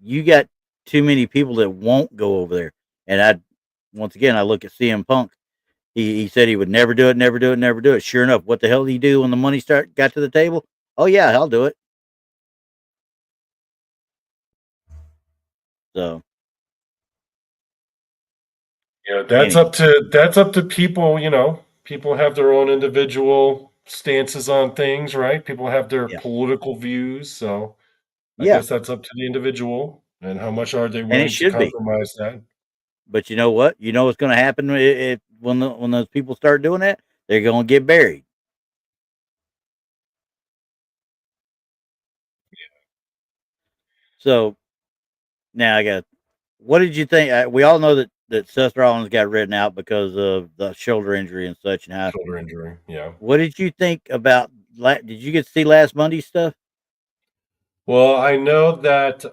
you got too many people that won't go over there. And once again, I look at CM Punk. He said he would never do it, never do it, never do it. Sure enough, what the hell did he do when the money got to the table? Oh yeah, I'll do it. So Yeah, anyway, that's up to people, you know. People have their own individual stances on things, right? People have their yeah, political views, so I yeah, guess that's up to the individual and how much are they and it willing to should be. compromise that? But you know what? You know what's going to happen when those people start doing that? They're going to get buried. So now I got. What did you think? We all know that Seth Rollins got written out because of the shoulder injury and such. And how? Shoulder injury, yeah. What did you think about? Did you get to see last Monday's stuff? Well, I know that,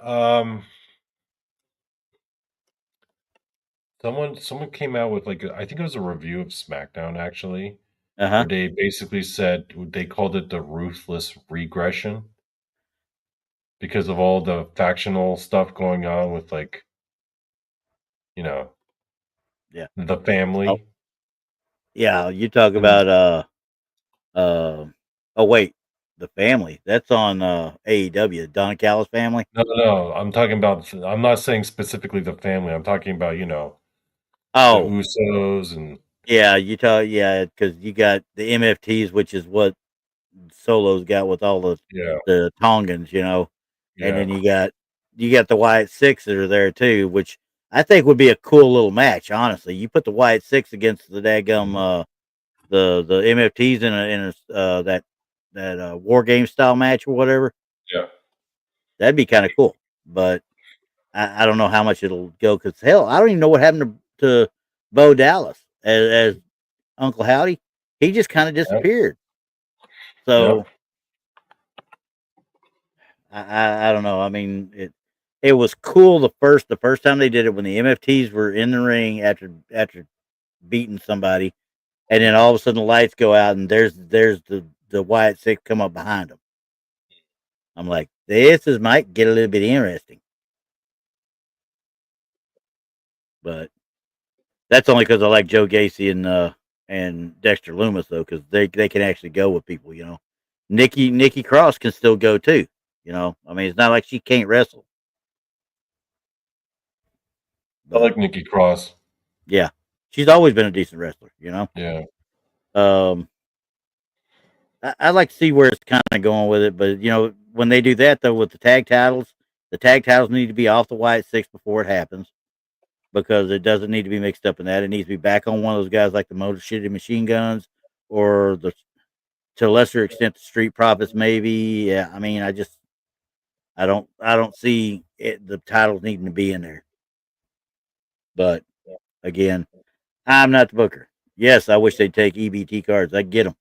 someone came out with, like, I think it was a review of SmackDown, actually, Uh where huh. they basically said they called it the ruthless regression because of all the factional stuff going on with, like, you know, Yeah. the Oh family. yeah. You talk And about uh. Oh wait, the family. That's on AEW. Don Callis family. no, no, no, I'm talking about I'm not saying specifically the family, I'm talking about, the Oh Usos and yeah. Yeah, because you got the MFTs, which is what Solo's got with all yeah, the Tongans, and yeah, then you got the Wyatt Six that are there too, which I think would be a cool little match. Honestly, you put the Wyatt Six against the daggum mhm, the MFTs in a that war game style match or whatever. yeah, That'd be kind of cool, but I don't know how much it'll go because hell, I don't even know what happened to Bo Dallas as Uncle Howdy. He just kind of yep, disappeared. yep, So I don't know. I mean, it was cool the first time they did it when the MFTs were in the ring after beating somebody, and then all of a sudden the lights go out and there's the Wyatt Six come up behind them. I'm like, this is might get a little bit interesting, but That's only because I like Joe Gacy and Dexter Loomis though, because they can actually go with people. Nikki Cross can still go too. I mean, it's not like she can't wrestle. I But like Nikki Cross. yeah, she's always been a decent wrestler. Yeah. Um, I'd like to see where it's kind of going with it, but when they do that though with the tag titles need to be off the White Six before it happens because it doesn't need to be mixed up in that. It needs to be back on one of those guys like the Motor City Machine Guns or the to a lesser extent the Street Profits maybe. Yeah, I mean, I don't see the titles needing to be in there. But again, I'm not the booker. Yes, I wish they'd take EBT cards. I'd get them.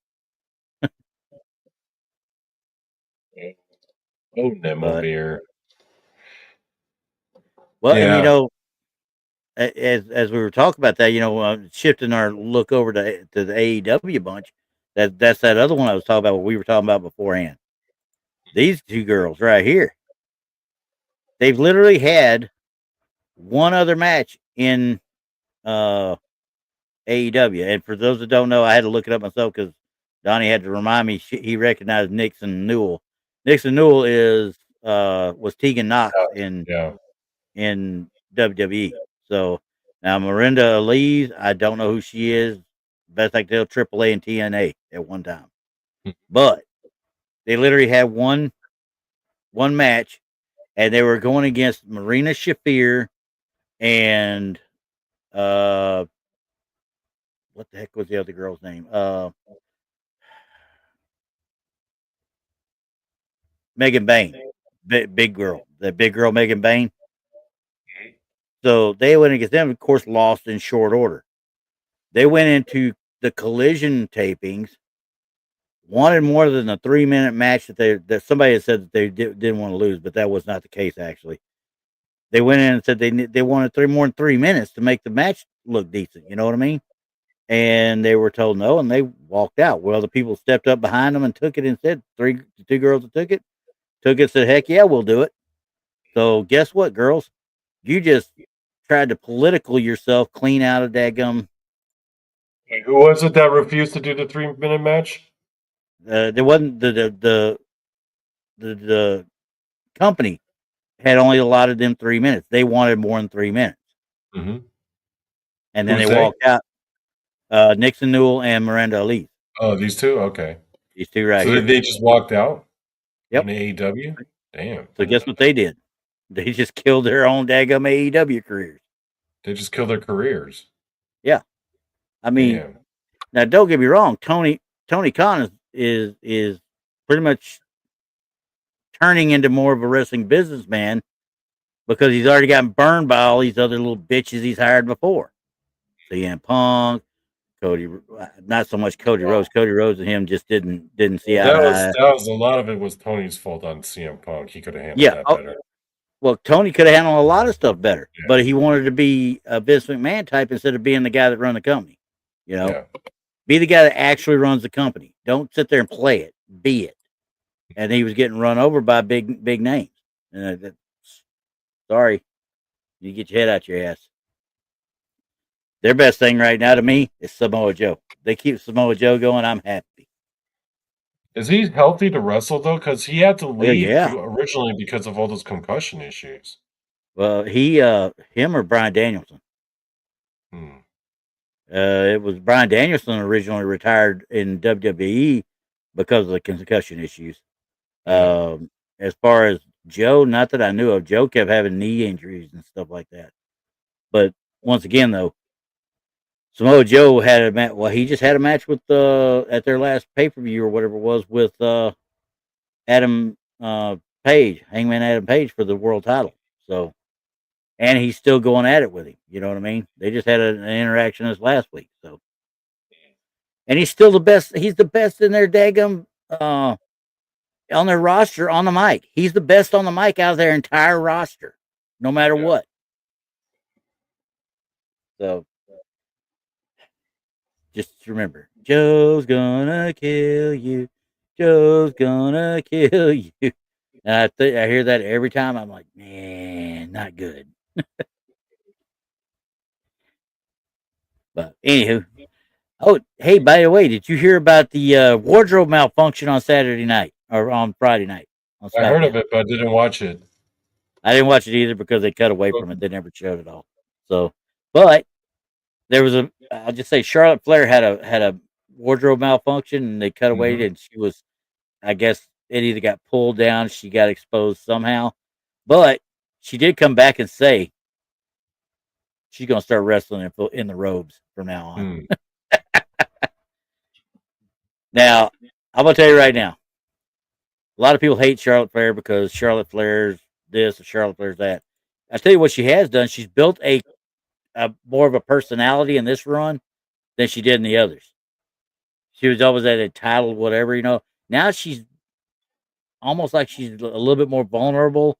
Oh, But Nemobeer. well, and Yeah. as we were talking about that, shifting our look over to the AEW bunch. That's that other one I was talking about. What we were talking about beforehand. These two girls right here. They've literally had one other match in uh, AEW. And for those that don't know, I had to look it up myself because Donnie had to remind me. He recognized Nixon Newell. Nixon Newell was Tegan Knox Yeah. in WWE. So now Miranda Elise, I don't know who she is. Best I can tell, AAA and TNA at one time. But they literally had one match, and they were going against Marina Shafir and uh, what the heck was the other girl's name? Megan Bain, big girl, the big girl Megan Bain. So they went against them, of course, lost in short order. They went into the collision tapings, wanted more than a 3-minute match that somebody had said that they didn't want to lose, but that was not the case actually. They went in and said they wanted more than 3 minutes to make the match look decent. You know what I mean? And they were told no, and they walked out. Well, the people stepped up behind them and took it and said the two girls that took it, said, "Heck yeah, we'll do it." So guess what, girls? You just tried to political yourself clean out of daggum. Who was it that refused to do the 3-minute match? There wasn't the company had only allotted them 3 minutes. They wanted more than 3 minutes, Mm-hmm. and then they Who's they? walked out. Nixon Newell and Miranda Elise. Oh, these two? Okay. These two right So here. they just walked out Yep. on AEW? Damn. So guess what they did? They just killed their own daggum AEW careers. They just killed their careers. Yeah. I mean, Damn. now don't get me wrong. Tony Khan is pretty much turning into more of a wrestling businessman because he's already gotten burned by all these other little bitches he's hired before. CM Punk, Cody, not so much Cody Rhodes. Cody Rhodes and him just didn't see eye to eye. That was a lot of it was Tony's fault on CM Punk. He could have handled Yeah. that better. Well, Tony could have handled a lot of stuff better, Yeah. but he wanted to be a Vince McMahon type instead of being the guy that run the company. Yeah. Be the guy that actually runs the company. Don't sit there and play it. Be it. And he was getting run over by big names. And sorry, you get your head out your ass. Their best thing right now to me is Samoa Joe. They keep Samoa Joe going. I'm happy. Is he healthy to wrestle though? Because he had to leave Yeah. originally because of all those concussion issues. Well, him or Bryan Danielson. Hmm. It was Bryan Danielson originally retired in WWE because of the concussion issues. Yeah. As far as Joe, not that I knew of, Joe kept having knee injuries and stuff like that. But once again, though, Samoa Joe had a match. Well, he just had a match with at their last pay per view or whatever it was with Adam Page, Hangman Adam Page for the world title. So, and he's still going at it with him. You know what I mean? They just had an interaction this last week. So, and he's still the best. He's the best in their daggum on their roster on the mic. He's the best on the mic out of their entire roster, no matter what. So just remember, Joe's gonna kill you. Joe's gonna kill you. And I hear that every time. I'm like, man, not good. But anywho, oh hey, by the way, did you hear about the wardrobe malfunction on Saturday night or on Friday night on I heard of SmackDown? it, but I didn't watch it. I didn't watch it either because they cut away from it. They never showed it all. So, but there was a. I'll just say Charlotte Flair had a wardrobe malfunction, and they cut away, Hmm. and she was. I guess it either got pulled down, she got exposed somehow, but she did come back and say she's going to start wrestling in the robes from now on. Hmm. Now, I'm going to tell you right now, a lot of people hate Charlotte Flair because Charlotte Flair's this or Charlotte Flair's that. I tell you what she has done. She's built a more of a personality in this run than she did in the others. She was always that entitled whatever, you know. Now she's almost like she's a little bit more vulnerable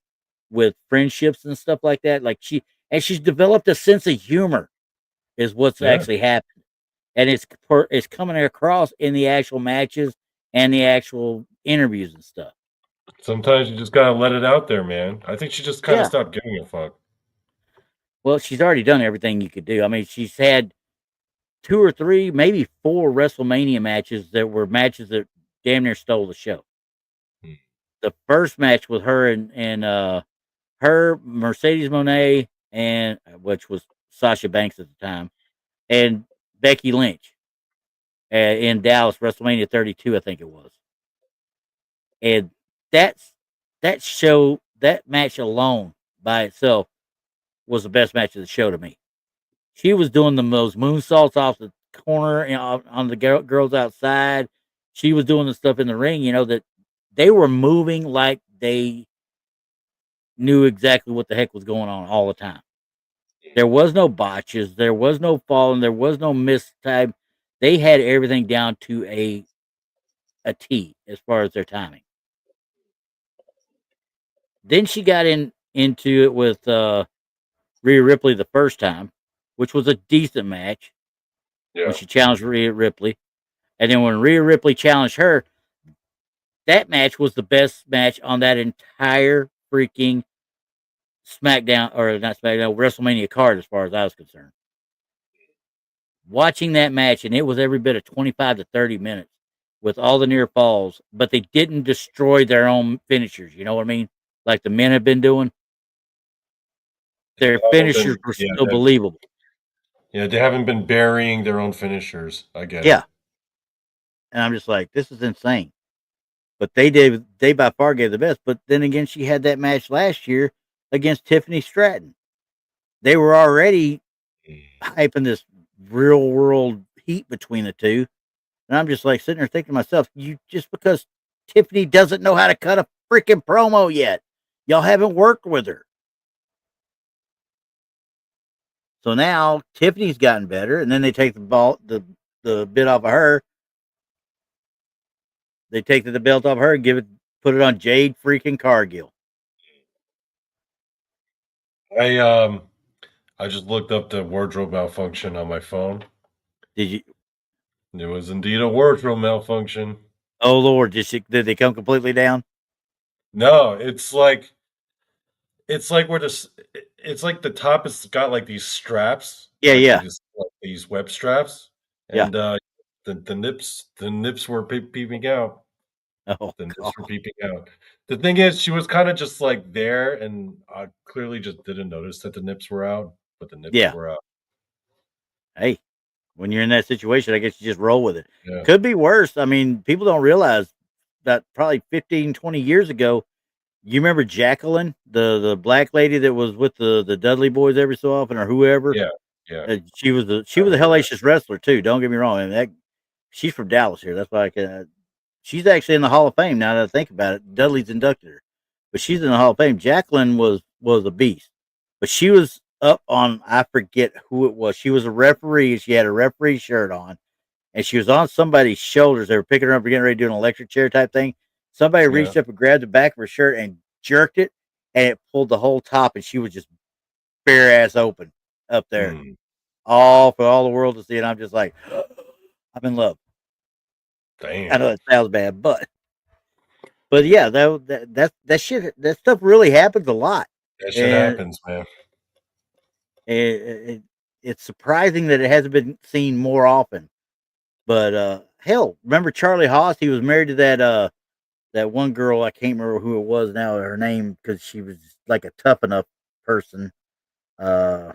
with friendships and stuff like that. Like she's developed a sense of humor is what's Yeah. actually happened, and it's coming across in the actual matches and the actual interviews and stuff. Sometimes you just gotta let it out there, man. I think she just kind of Yeah. stopped giving a fuck. Well, she's already done everything you could do. I mean, she's had two or three, maybe four WrestleMania matches that were matches that damn near stole the show. Hmm. The first match with her and her, Mercedes Monet, and which was Sasha Banks at the time, and Becky Lynch in Dallas, WrestleMania 32, I think it was. And that's that match alone by itself was the best match of the show to me. She was doing those moonsaults off the corner, you know, on the girls outside. She was doing the stuff in the ring, you know, that they were moving like they knew exactly what the heck was going on all the time. There was no botches, there was no falling, there was no mistime. They had everything down to a T as far as their timing. Then she got into it with Rhea Ripley the first time, which was a decent match when Yeah. she challenged Rhea Ripley. And then when Rhea Ripley challenged her, that match was the best match on that entire freaking SmackDown or not SmackDown WrestleMania card as far as I was concerned. Watching that match, and it was every bit of 25 to 30 minutes with all the near falls, but they didn't destroy their own finishers. You know what I mean? Like the men have been doing. Their They haven't finishers been, were still believable. they haven't been burying their own finishers. I get Yeah. it. And I'm just like, this is insane. But they by far gave the best. But then again, she had that match last year against Tiffany Stratton. They were already hyping this real world heat between the two. And I'm just like sitting there thinking to myself, you just because Tiffany doesn't know how to cut a freaking promo yet. Y'all haven't worked with her. So now Tiffany's gotten better, and then they take the bit off of her. They take the belt off her and put it on Jade freaking Cargill. I um I just looked up the wardrobe malfunction on my phone. Did you? It was indeed a wardrobe malfunction. Oh Lord, did they come completely down? No, it's like where it's like the top has got like these straps, Yeah, yeah, like these web straps, yeah. and the nips were peeping out. Oh The nips were God, peeping out. The thing is, she was kind of just like there, and I clearly just didn't notice that the nips were out, but the nips yeah. were out. Hey, when you're in that situation, I guess you just roll with it. Yeah, Could be worse. I mean, people don't realize that probably 15, 20 years ago, you remember Jacqueline, the black lady that was with the Dudley boys every so often or whoever. yeah, yeah. She I was a remember that. hellacious wrestler too. Don't get me wrong. And that she's from Dallas here. That's why I can. She's actually in the Hall of Fame now that I think about it. Dudley's inducted her, but she's in the Hall of Fame. Jacqueline was a beast, but she was up on I forget who it was. She was a referee. She had a referee shirt on, and she was on somebody's shoulders. They were picking her up, getting ready to do an electric chair type thing. Somebody Yeah. reached up and grabbed the back of her shirt and jerked it, and it pulled the whole top, and she was just bare ass open up there, Hmm. all for all the world to see. And I'm just like, I'm in love. I Damn. know that sounds bad, but yeah, that shit, that stuff really happens a lot, That shit and happens, man. it, it it's surprising that it hasn't been seen more often. But hell, remember Charlie Haas? He was married to that one girl. I can't remember who it was now. Her name because she was like a tough enough person. Uh,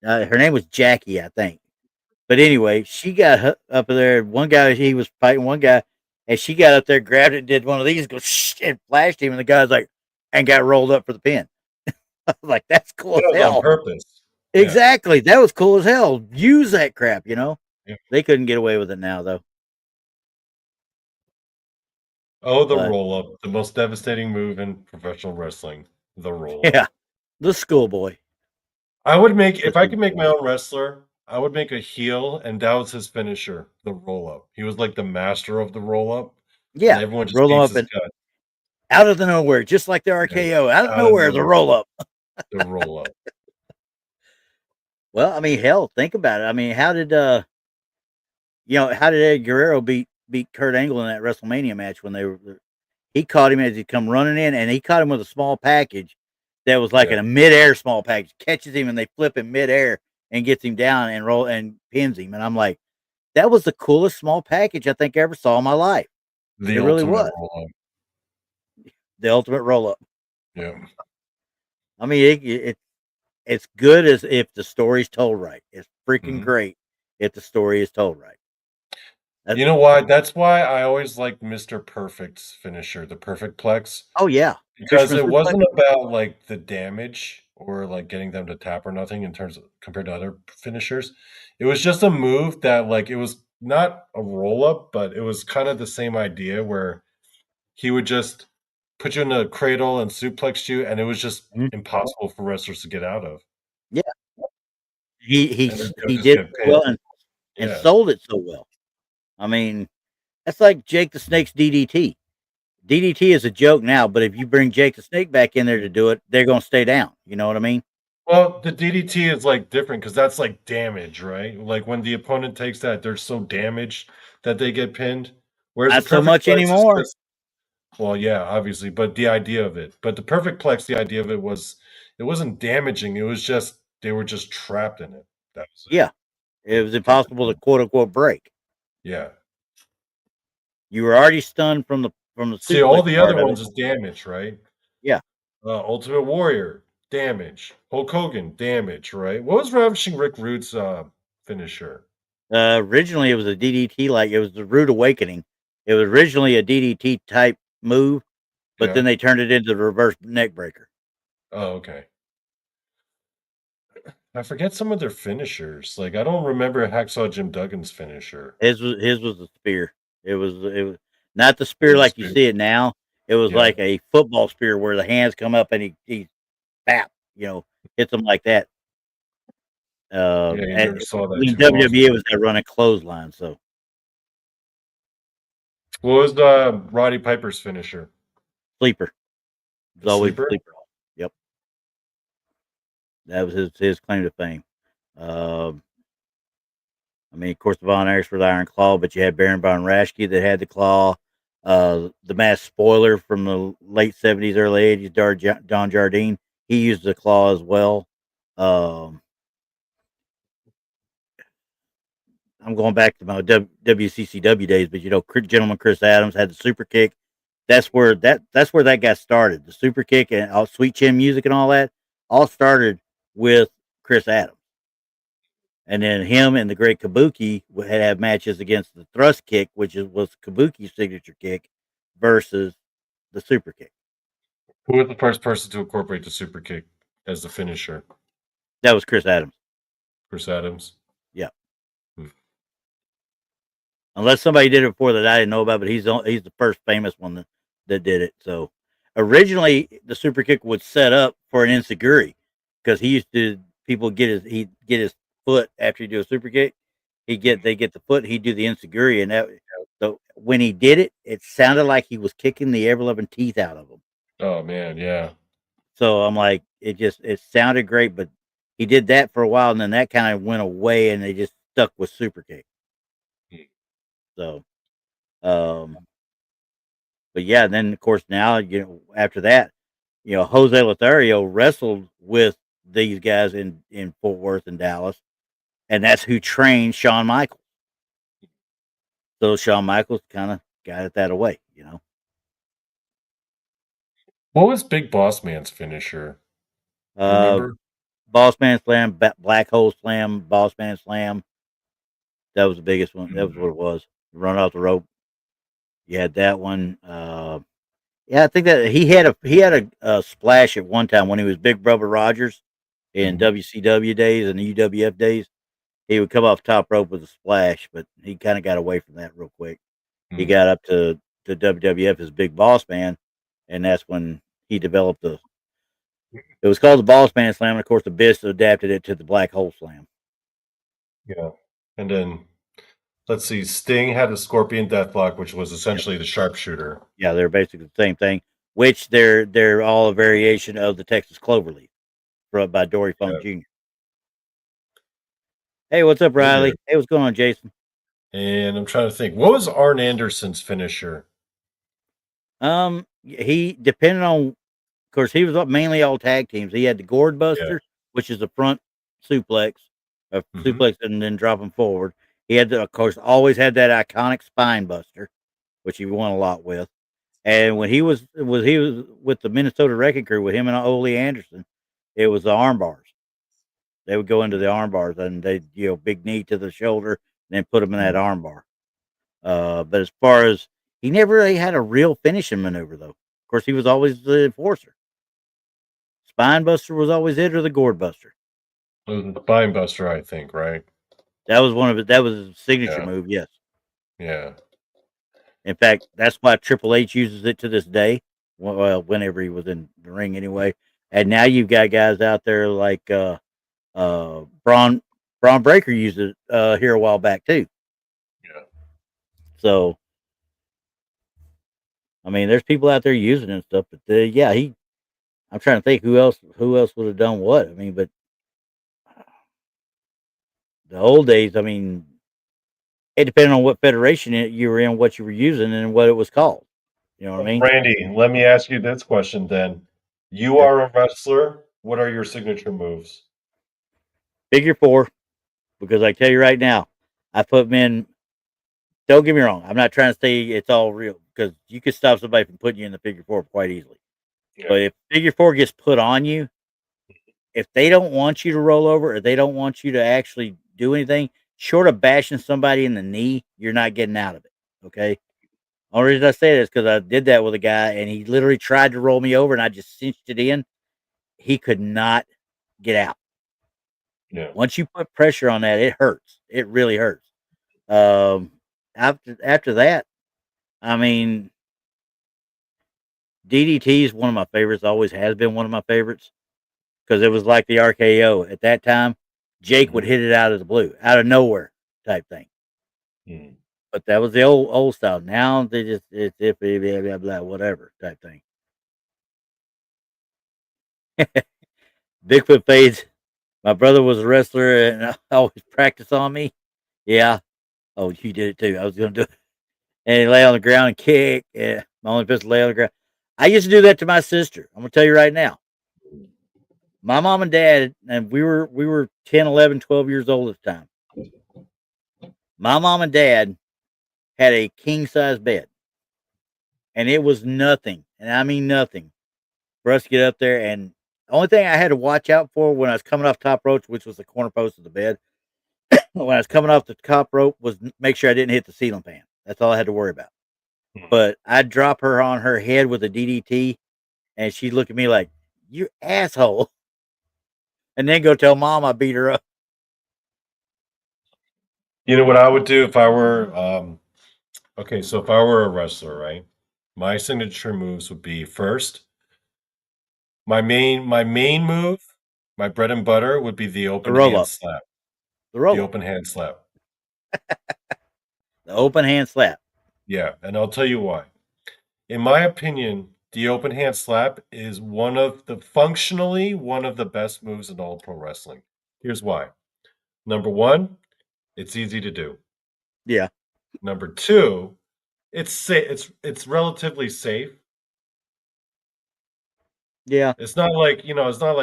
her name was Jackie, I think. But anyway, she got up there. One guy, he was fighting one guy, and she got up there, grabbed it, did one of these, go shh, and flashed him, and the guy's like, and got rolled up for the pin. I was like, that's cool That as was on hell. purpose. Yeah. Exactly, that was cool as hell. Use that crap, you know. Yeah. They couldn't get away with it now, though. Oh, the But roll up, the most devastating move in professional wrestling. The roll up. yeah, the schoolboy. I would make This if I is could make my own wrestler, I would make a heel, and that was his finisher, the roll up. He was like the master of the roll up, and yeah, everyone just roll them hates up his and gut. out of the nowhere, just like the Yeah, RKO, out of out of nowhere, the nowhere, roll up. the roll up. Well, I mean, hell, think about it. I mean, how did Eddie Guerrero beat Kurt Angle in that WrestleMania match when they were? He caught him as he come running in, and he caught him with a small package that was like Yeah, in a midair small package. Catches him and they flip him midair and gets him down and roll and pins him. And I'm like, that was the coolest small package I think I ever saw in my life. the It really ultimate was roll up. the ultimate roll up. Yeah. I mean, it's good as if the story's told right. It's freaking Mhm. great if the story is told right. That, You know why? That's why I always liked Mr. Perfect's finisher, the Perfect Plex, oh yeah, because Fisherman's it Suplex. wasn't about, like, the damage or, like, getting them to tap or nothing in terms of compared to other finishers. It was just a move that, like, it was not a roll up, but it was kind of the same idea where he would just put you in a cradle and suplex you, and it was just Mhm. impossible for wrestlers to get out of, Yeah, he he and then they'll he just did get so well pinned. and Yeah. sold it so well. I mean, that's like Jake the Snake's DDT. DDT is a joke now, but if you bring Jake the Snake back in there to do it, they're going to stay down. You know what I mean? Well, the DDT is, like, different because that's, like, damage, right? Like, when the opponent takes that, they're so damaged that they get pinned, whereas the Not so Perfect much Plex is anymore. just well, yeah, obviously, but the idea of it but the Perfect Plex, the idea of it was it wasn't damaging, it was just they were just trapped in it. That was it. Yeah, it They was kept it impossible to going. quote unquote break. Yeah. You were already stunned from the See, all suplex the part other of it. ones is damage, right? Yeah. Ultimate Warrior, damage. Hulk Hogan, damage, right? What was Ravishing Rick Rude's, finisher? Originally, it was a DDT. Like it was the Rude Awakening. It was originally a DDT type move, but then Yeah? they turned it into the reverse neck breaker. Oh, okay. I forget some of their finishers. Like, I don't remember Hacksaw Jim Duggan's finisher. His was a spear. It was not the It spear was a like you spear. see it now. It was Yeah. like a football spear where the hands come up and he bap, hits them like that. Yeah, you And never saw that in too often. WWE, it was that running clothesline. So What was, Roddy Piper's finisher? sleeper. It was The always a sleeper? sleeper. Yep, that was his claim to fame. Um, I mean, of course, the Von Erichs with the Iron Claw, but you had Baron von Raschke that had the claw. The mass spoiler from the late '70s, early '80s, Don Jardine, he used the claw as well. Um, I'm going back to my WCCW days, but gentleman Chris Adams had the super kick. That's where that got started. The super kick and all sweet chin music and all that all started with Chris Adams. And then him and the Great Kabuki had have matches against the thrust kick, was Kabuki's signature kick, versus the super kick. Who was the first person to incorporate the super kick as the finisher? That was Chris Adams. Chris Adams? Yeah, Hmm. unless somebody did it before that I didn't know about, but he's the first famous one that did it. So originally the super kick was set up for an insecurity because he used to people he'd get his foot after he do a super kick. They get the foot, he'd do the insecurity, and that so when he did it, it sounded like he was kicking the ever loving teeth out of him. Oh, man, yeah. So I'm like, it sounded great, but he did that for a while, and then that kind of went away, and they just stuck with super kick. Hmm. So, but yeah, and then of course now after that, Jose Lothario wrestled with these guys in Fort Worth and Dallas, and that's who trained Shawn Michaels. So Shawn Michaels kind of got it that away, you know. What was Big Boss Man's finisher? You Uh, remember? Boss Man Slam, Black Hole Slam, Boss Man Slam. That was the biggest one. That was what it was. Run off the rope. You had that one. Yeah, I think that he had a splash at one time when he was Big Brother Rogers in Mhm. WCW days and the UWF days. He would come off top rope with a splash, but he kind of got away from that real quick. He Mm. got up to WWF as Big Boss Man, and that's when he developed the. It was called the Boss Man Slam, and of course, the Biz adapted it to the Black Hole Slam. Yeah. And then let's see, Sting had the Scorpion Deathlock, which was Yep. essentially the sharpshooter. Yeah, they're basically the same thing, which they're all a variation of the Texas Cloverleaf by Dory Funk Yeah. Jr. Hey, what's up, Hey there. Riley? Hey, what's going on, Jason? And I'm trying to think, what was Arn Anderson's finisher? He depending on, of course, he was mainly all tag teams. He had the Gourd Yeah. Buster, which is the front suplex, Mhm. suplex and then drop him forward. He had, of course, always had that iconic Spine Buster, which he won a lot with. And when he was with the Minnesota Wrecking Crew with him and Ole Anderson, it was the arm bars. They would go into the arm bars and they, big knee to the shoulder, and then put him in that Mm. arm bar. But as far as he never really had a real finishing maneuver, though. Of course, he was always the enforcer. Spine Buster was always it, or the Gourd Buster. It was the Spine Buster, I think, right? That was one of it. That was his signature Yeah. move. Yes. Yeah. In fact, that's why Triple H uses it to this day. Well, whenever he was in the ring, anyway. And now you've got guys out there like Braun Breaker used it here a while back too. Yeah. So I mean, there's people out there using it and stuff. But yeah, I'm trying to think who else would have done what. I mean, but the old days, I mean, it depended on what federation you were in, what you were using, and what it was called. You know what I mean? Randy, let me ask you this question then. You Okay. are a wrestler. What are your signature moves? Figure four, because I tell you right now, I put men. Don't get me wrong. I'm not trying to say it's all real because you could stop somebody from putting you in the figure four quite easily. Yeah. But if figure four gets put on you, if they don't want you to roll over or they don't want you to actually do anything, short of bashing somebody in the knee, you're not getting out of it. Okay. Only reason I say this because I did that with a guy and he literally tried to roll me over and I just cinched it in. He could not get out. Yeah. Once you put pressure on that, it hurts. It really hurts. Um, after that, I mean, DDT is one of my favorites. Always has been one of my favorites because it was like the RKO at that time. Jake would Mhm. hit it out of the blue, out of nowhere, type thing. Mhm. But that was the old style. Now they just it's iffy, blah blah blah, whatever type thing. Bigfoot fades. My brother was a wrestler and always practice on me. Yeah. Oh, you did it too. I was gonna do it. And he lay on the ground and kick. Yeah. My only pistol lay on the ground. I used to do that to my sister. I'm gonna tell you right now. My mom and dad, and we were 10, 11, 12 years old at the time. My mom and dad had a king size bed, and it was nothing, and I mean nothing, for us to get up there. And the only thing I had to watch out for when I was coming off top rope, which was the corner post of the bed, when I was coming off the top rope, was make sure I didn't hit the ceiling fan. That's all I had to worry about. Mhm. But I'd drop her on her head with a DDT, and she'd look at me like, "You asshole," and then go tell mom I beat her up. You know what I would do if I were okay, so if I were a wrestler, right? My signature moves would be first, my main move, my bread and butter would be the The open roll hand up, slap. the The roll up, open hand slap. the open hand slap. Yeah, and I'll tell you why. In my opinion, the open hand slap is one of the best moves in all pro wrestling. Here's why. Number one, it's easy to do. Yeah, Number two, it's relatively safe. yeah, It's not like, it's not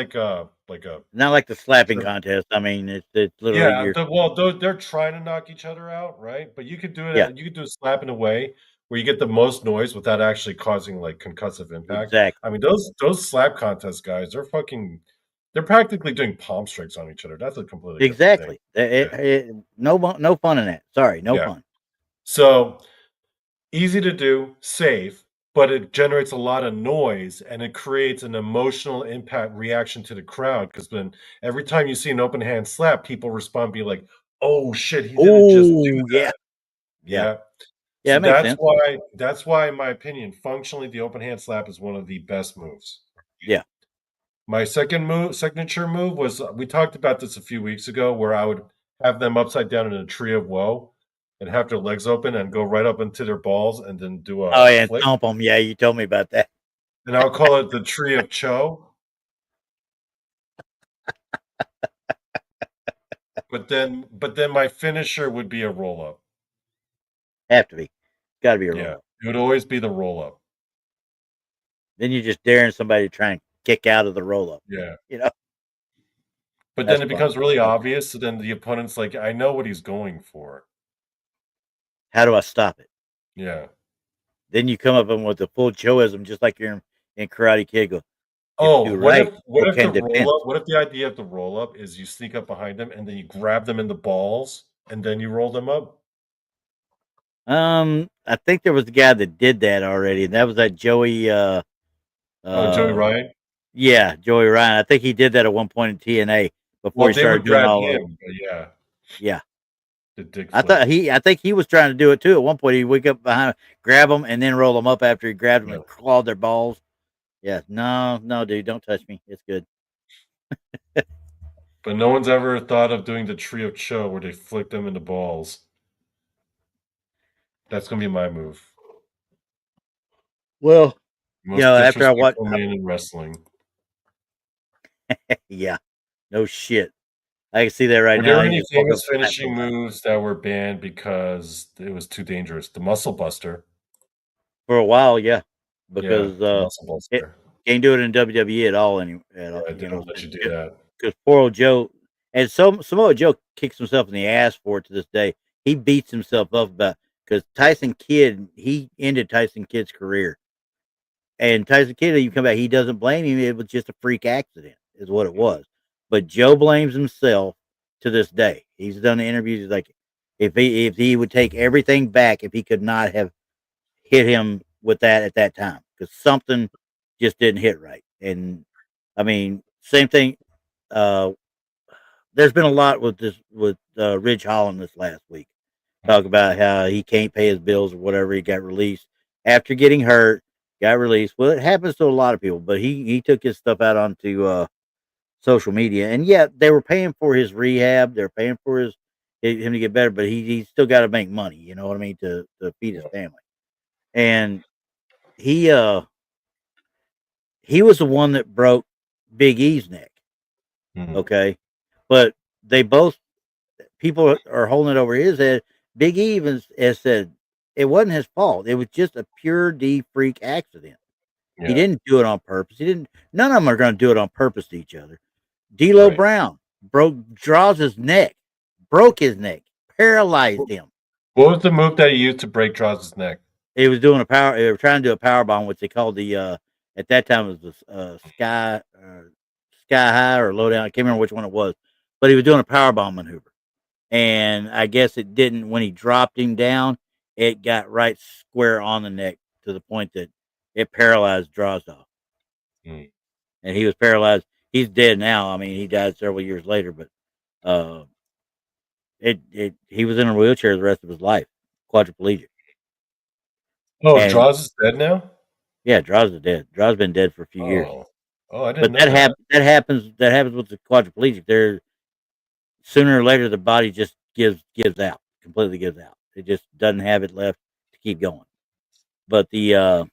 like a Not like the slapping contest. I mean, it's literally yeah. your Well, they're trying to knock each other out, right? But you could do yeah, it. You could do a slap in a way where you get the most noise without actually causing like concussive impact. I exactly, mean, those slap contest guys, they're practically doing palm strikes on each other. That's a completely different thing. exactly. Yeah, No fun in that. Sorry, no yeah. fun. So easy to do, safe, but it generates a lot of noise and it creates an emotional impact reaction to the crowd. Because then every time you see an open hand slap, people respond, be like, "Oh shit, he didn't just do Oh yeah, that." yeah, Yeah. yeah. So It makes sense. that's why, in my opinion, functionally, the open hand slap is one of the best moves. Yeah. My signature move was we talked about this a few weeks ago, where I would have them upside down in a tree of woe and have their legs open and go right up into their balls and then do Oh a yeah, and flick. thump them. Yeah, you told me about that. And I'll call it the tree of Cho. But then my finisher would be a roll up. Have to be. Got to be a Yeah, roll up. it would always be the roll up. Then you're just daring somebody to try and kick out of the roll up. Yeah. You know, But then that's it fun. becomes really obvious. So then the opponent's like, I know what he's going for. How do I stop it? Yeah. Then you come up with the full Joeism, just like you're in Karate Kid. Go, it's Oh, too right what or if the can roll depends. up? What if the idea of the roll up is you sneak up behind them and then you grab them in the balls and then you roll them up? I think there was a guy that did that already, and that was that Joey. Oh, Joey Uh, Ryan. yeah, Joey Ryan. I think he did that at one point in TNA before Well, he they started would doing grab all. him, but yeah, Yeah, the dick flick. I think he was trying to do it too. At one point, he'd wake up behind, grab them, and then roll them up after he grabbed them Yeah. and clawed their balls. Yeah, no, dude, don't touch me. It's good. But no one's ever thought of doing the tree of Cho where they flick them in the balls. That's gonna be my move. Well, Most after I watch, disrespectful man in wrestling. yeah, no shit. I can see that right Were now. there You any just walk up, famous and slap finishing somebody moves that were banned because it was too dangerous? The Muscle Buster. for a while. Yeah, Yeah, because the Muscle it Buster. can't do it in WWE at all. At all, Yeah, they don't let you do that. because poor old Joe and Samoa Joe kicks himself in the ass for it to this day. He beats himself up about because Tyson Kidd he ended Tyson Kidd's career, and Tyson Kidd you come back he doesn't blame him. It was just a freak accident, is what it was. But Joe blames himself to this day. He's done the interviews. He's like, if he would take everything back, if he could not have hit him with that at that time, because something just didn't hit right. And I mean, same thing. Uh, there's been a lot with this with Ridge Holland this last week. Talk about how he can't pay his bills or whatever. He got released after getting hurt. Got released. Well, it happens to a lot of people, but he took his stuff out onto social media, and yet they were paying for his rehab. They're paying for him to get better, but he still got to make money. You know what I mean to feed his Yeah. family. And he uh he was the one that broke Big E's neck. Mhm. Okay, but they both people are holding it over his head. Big E even has said it wasn't his fault. It was just a pure D freak accident. He Yeah, didn't do it on purpose. He didn't. None of them are going to do it on purpose to each other. D'Lo right. Brown draws his neck, broke his neck, paralyzed him. What was the move that he used to break Drozd's neck? He was doing a power. They were trying to do a power bomb, which they called the at that time it was the sky high or low down. I can't remember which one it was, but he was doing a power bomb maneuver, and I guess it didn't. When he dropped him down, it got right square on the neck to the point that it paralyzed Drozdov, Mm. and he was paralyzed. He's dead now. I mean, he died several years later, but uh, it he was in a wheelchair the rest of his life, quadriplegic, Oh, and Droz is dead now? yeah, Droz is dead. Droz been dead for a few years. Oh. Oh, I didn't But know that. that happens with the quadriplegic. They're sooner or later the body just gives out, completely gives out. It just doesn't have it left to keep going. But the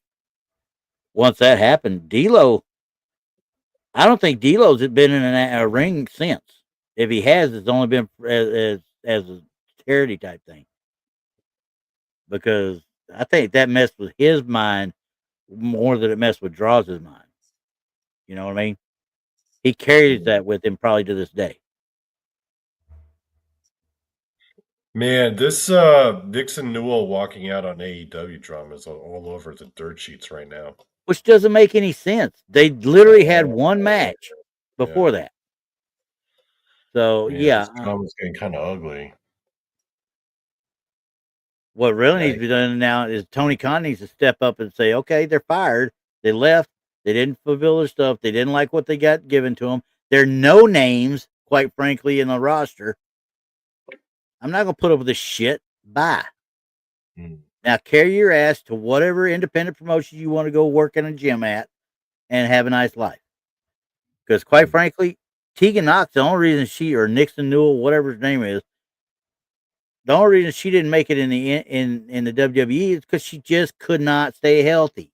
once that happened, D'Lo, I don't think D'Lo's been in a ring since. If he has, it's only been as a charity type thing because I think that messed with his mind more than it messed with Draws's mind. You know what I mean? He carries that with him probably to this day. Man, this Nixon Newell walking out on AEW drama is all over the dirt sheets right now. Which doesn't make any sense. They literally had one match before Yeah. that. So Man, yeah, this drama's getting kind of ugly. what really needs Like, to be done now is Tony Khan needs to step up and say, okay, they're fired. They left. They didn't fulfill their stuff. They didn't like what they got given to them. There are no names, quite frankly, in the roster. I'm not gonna put up with this shit. Bye. mm, Now carry your ass to whatever independent promotion you want to go work in a gym at and have a nice life. Because quite mm. frankly, Tegan Knox, the only reason she or Nixon Newell, whatever his name is, the only reason she didn't make it in the WWE is because she just could not stay healthy.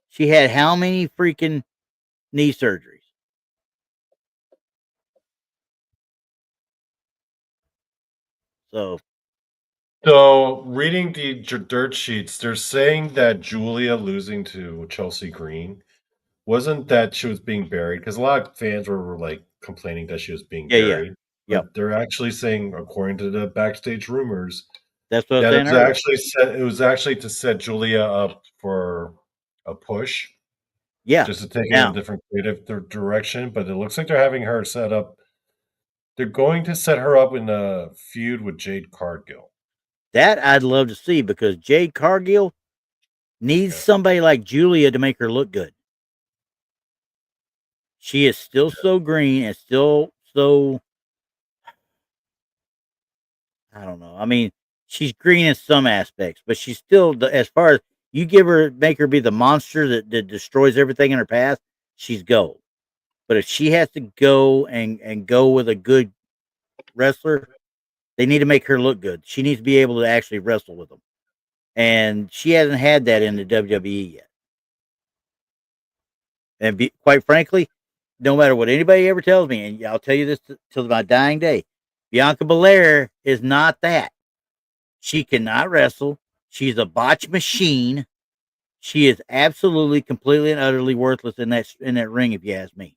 She had how many freaking knee surgeries? So So, reading the dirt sheets, they're saying that Julia losing to Chelsea Green wasn't that she was being buried, because a lot of fans were like complaining that she was being yeah, buried, yep. but they're actually saying, according to the backstage rumors, That's what I was that saying earlier. it was actually to set Julia up for a push, Yeah. just to take it in a Now different creative direction. But it looks like they're having her set up. They're going to set her up in a feud with Jade Cargill. that I'd love to see because Jade Cargill needs Yeah, somebody like Julia to make her look good. She is still so green and still so I don't know. I mean, she's green in some aspects, but she's still as far as you give her make her be the monster that destroys everything in her path, she's gold. But if she has to go and go with a good wrestler, they need to make her look good. She needs to be able to actually wrestle with them. And she hasn't had that in the WWE yet. And quite frankly, no matter what anybody ever tells me, and I'll tell you this till my dying day, Bianca Belair is not that. She cannot wrestle. She's a botch machine. She is absolutely, completely, and utterly worthless in that ring. If you ask me.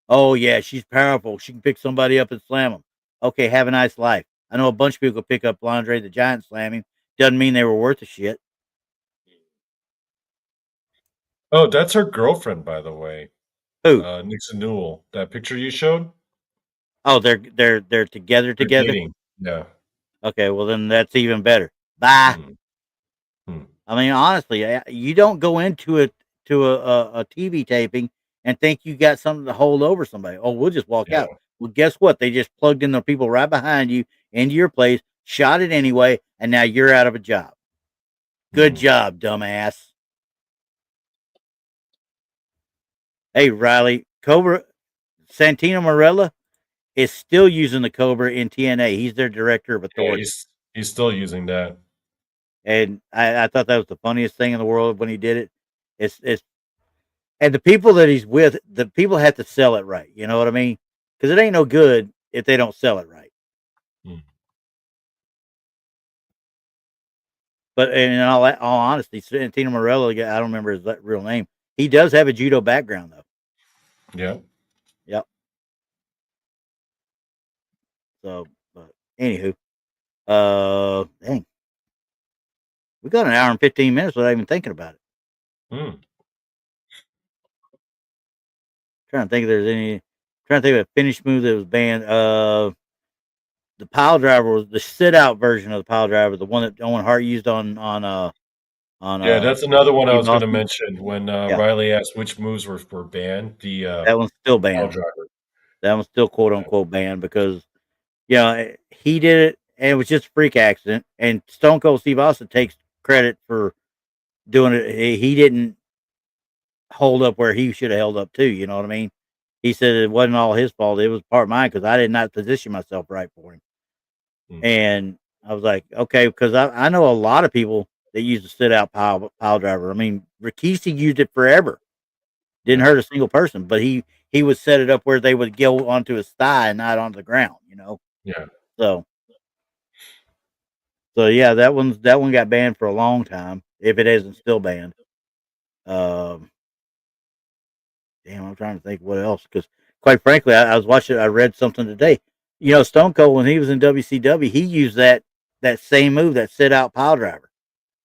Oh yeah, she's powerful. She can pick somebody up and slam them. Okay, have a nice life. I know a bunch of people could pick up Andre the Giant, slam him. Doesn't mean they were worth a shit. oh, that's her girlfriend, by the way. Who? Nixon Newell. That picture you showed? Oh, they're together They're together. dating. Yeah. Okay, well then that's even better. Bye. Hmm. Hmm. I mean, honestly, you don't go into it to a TV taping and think you got something to hold over somebody. Oh, we'll just walk Yeah. out. Well, guess what? They just plugged in the people right behind you into your place, shot it anyway, and now you're out of a job. Good Hmm. job, dumbass. Hey, Riley, Cobra Santino Marella is still using the Cobra in TNA. He's their director of Yeah, authority. he's still using that. And I thought that was the funniest thing in the world when he did it. It's and the people that he's with, the people have to sell it right. You know what I mean? Because it ain't no good if they don't sell it right. Hmm. But in all honesty, Santino Marella, I don't remember his real name. He does have a judo background though. Yeah. Yep. So, but anywho, dang, we got an hour and 15 minutes without even thinking about it. Hmm. Trying to think if there's any. Trying to think of a finish move that was banned. The pile driver was the sit out version of the pile driver, the one that Owen Hart used on Yeah, that's another one I Steve was going to Austin. mention when Yeah, Riley asked which moves were banned. The that one's still pile banned. driver. That one's still quote unquote banned because he did it and it was just a freak accident. And Stone Cold Steve Austin takes credit for doing it. He didn't hold up where he should have held up too. You know what I mean? He said it wasn't all his fault. It was part of mine because I did not position myself right for him. Hmm. And I was like, okay, because I know a lot of people that use the sit out pile driver. I mean, Rikishi used it forever. Didn't Yeah. hurt a single person, but he would set it up where they would go onto his thigh and not onto the ground. Yeah. So yeah, that one got banned for a long time. If it isn't still banned, um, damn, I'm trying to think what else. Because quite frankly, I was watching. I read something today. You know, Stone Cold when he was in WCW, he used that same move, that sit out pile driver,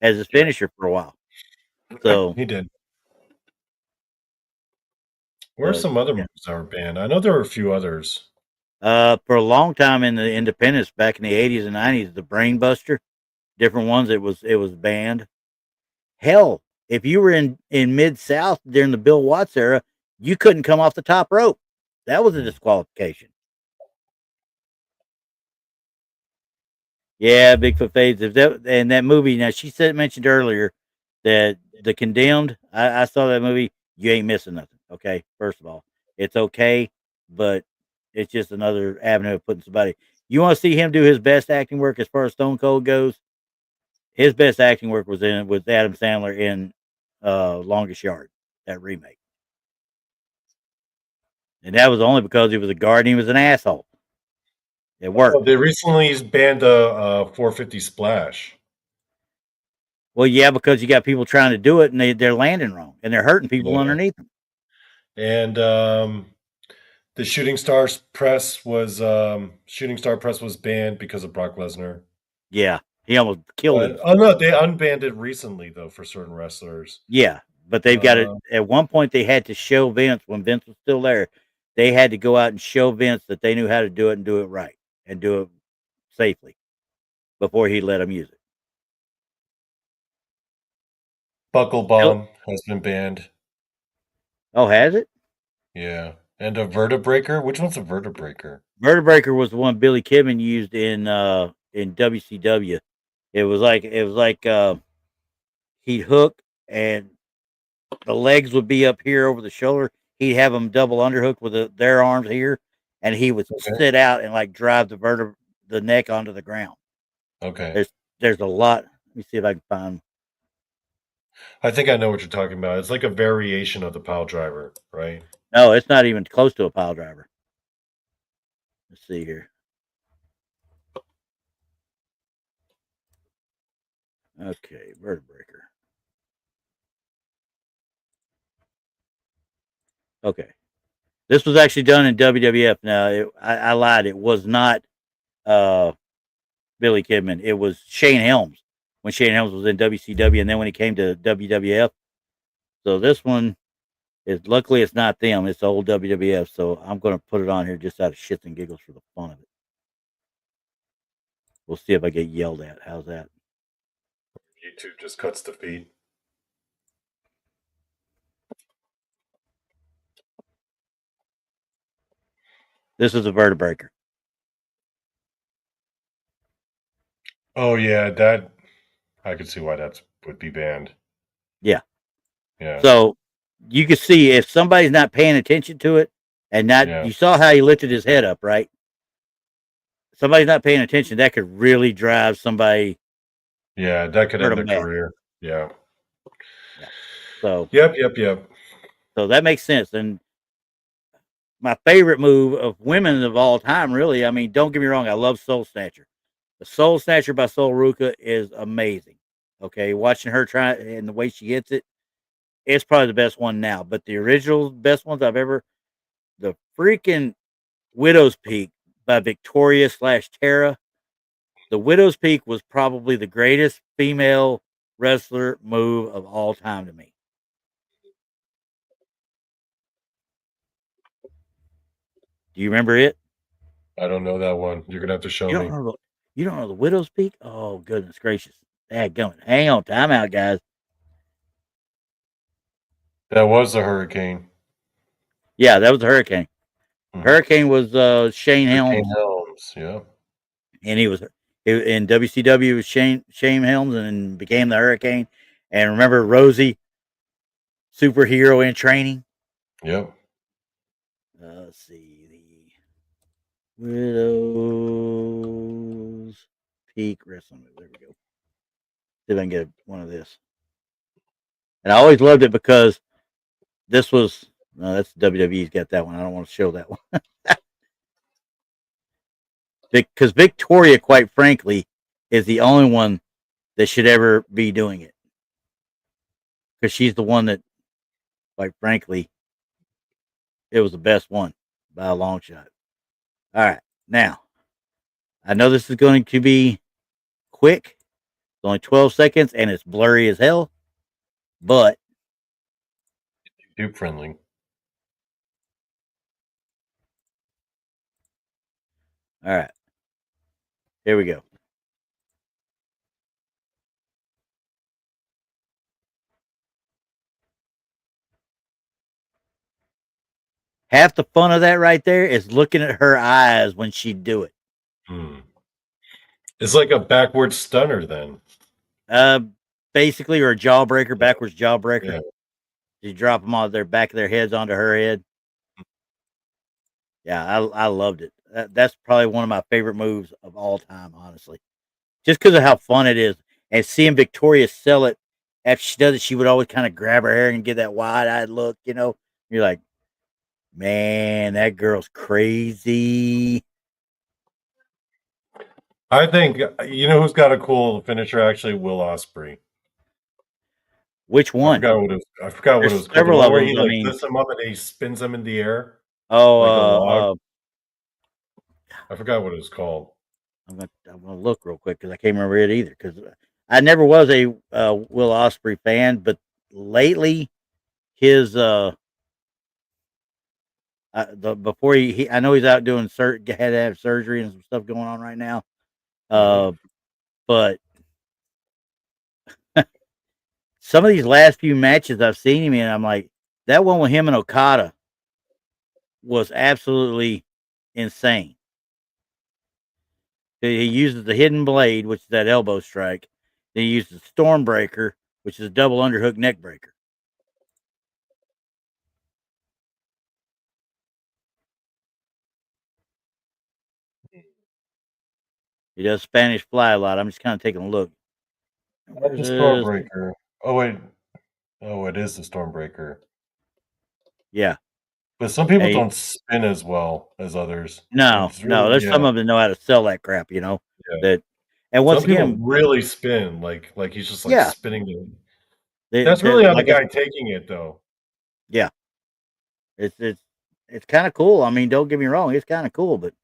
as his Yeah, finisher for a while. So, he did. Where's but some other yeah, movies that were banned? I know there were a few others. for a long time in the independents back in the 80s and 90s, the Brain Buster, different ones, it was banned. Hell, if you were in Mid South during the Bill Watts era, you couldn't come off the top rope. That was a Hmm. disqualification. Yeah, Bigfoot fades. If that and that movie, now she said mentioned earlier that the Condemned. I saw that movie. You ain't missing nothing. Okay, first of all, it's okay, but it's just another avenue of putting somebody. You want to see him do his best acting work as far as Stone Cold goes. His best acting work was in with Adam Sandler in Longest Yard, that remake, and that was only because he was a guard and he was an asshole. It Oh, worked. they recently banned the 450 splash. Well, yeah, because you got people trying to do it and they're landing wrong and they're hurting people Yeah, underneath them. and the Shooting Star Press was banned because of Brock Lesnar. Yeah, he almost killed But himself. oh no, they unbanned it recently though for certain wrestlers. Yeah, but they've got it. Uh, At one point, they had to show Vince when Vince was still there. They had to go out and show Vince that they knew how to do it and do it right and do it safely before he let them use it. Buckle Still- Bomb has been banned. Oh, has it? Yeah, and a Vertebreaker. Which one's a Vertebreaker? Vertebreaker was the one Billy Kidman used in WCW. It was like he'd hook and the legs would be up here over the shoulder. He'd have them double underhook with their arms here, and he would Okay, sit out and like drive the neck onto the ground. okay. There's a lot. Let me see if I can find. I think I know what you're talking about. It's like a variation of the pile driver, right? No, it's not even close to a pile driver. Let's see here. Okay, vertebreaker. Okay, this was actually done in WWF. Now I lied. It was not uh, Billy Kidman. It was Shane Helms when Shane Helms was in WCW, and then when he came to WWF. So this one is luckily it's not them. It's the old WWF. So I'm going to put it on here just out of shits and giggles for the fun of it. We'll see if I get yelled at. How's that? YouTube just cuts the feed. This is a vertebreaker. Oh yeah, that I could see why that would be banned. Yeah. Yeah, So you can see if somebody's not paying attention to it and not, yeah, you saw how he lifted his head up, right? Somebody's not paying attention. That could really drive somebody, yeah. That could hurt end them their bad. career. Yeah. Yeah. So, Yep, yep, yep. so that makes sense. And my favorite move of women of all time, really, I mean, don't get me wrong. I love Soul Snatcher. The Soul Snatcher by Soul Ruka is amazing. Okay. Watching her try and the way she hits it, it's probably the best one now. But the original best ones I've ever, the freaking Widow's Peak by Victoria slash Tara. The Widow's Peak was probably the greatest female wrestler move of all time to me. Do you remember it? I don't know that one. You're gonna have to show You don't me. know the you don't know the Widow's Peak? Oh goodness gracious. Going. Hang on, time out, guys. That was the Hurricane. Yeah, that was the Hurricane. Hmm. Hurricane was Shane Hurricane Helms, Helms. Yeah. and he was in WCW was Shane Helms, and became the Hurricane. And remember Rosie, superhero in training. Yep. Let's see the Widow's Peak Wrestling. There we go. See if I can get one of this. And I always loved it because this was no, that's WWE's got that one. I don't want to show that one because Victoria, quite frankly, is the only one that should ever be doing it because she's the one that, quite frankly, it was the best one by a long shot. All right. Now, I know this is going to be quick. It's only 12 seconds and it's blurry as hell. But YouTube friendly. all right. Here we go. Half the fun of that right there is looking at her eyes when she'd do it. It's like a backward stunner then. Basically, or a jawbreaker, backwards jawbreaker. Yeah. You drop them on their back of their heads onto her head. Yeah, I loved it. That's probably one of my favorite moves of all time, honestly. Just because of how fun it is. And seeing Victoria sell it after she does it, she would always kind of grab her hair and get that wide-eyed look, you know. You're like, man, that girl's crazy. I think, you know who's got a cool finisher, actually? Will Ospreay. Which one? I forgot what it was called. Several The one of where them, he I like mean, lifts them up and he spins them in the air. oh, like a log. I forgot what it was called. I'm gonna look real quick because I can't remember it either. Because I never was a Will Ospreay fan, but lately his before he I know he's out doing had to have surgery and some stuff going on right now. But some of these last few matches I've seen him in, I'm like, that one with him and Okada was absolutely insane. He uses the hidden blade, which is that elbow strike. Then he uses Stormbreaker, which is a double underhook neck breaker. He does Spanish fly a lot. I'm just kind of taking a look. Where's the Stormbreaker? Oh, wait. Oh, it is the Stormbreaker. Yeah. But some people don't spin as well as others. No, there's some of them know how to sell that crap, you know. Yeah. And once some people again, really spin, like he's just like spinning. That's really on the guy taking it, though. Yeah, it's kind of cool. I mean, don't get me wrong, it's kind of cool, but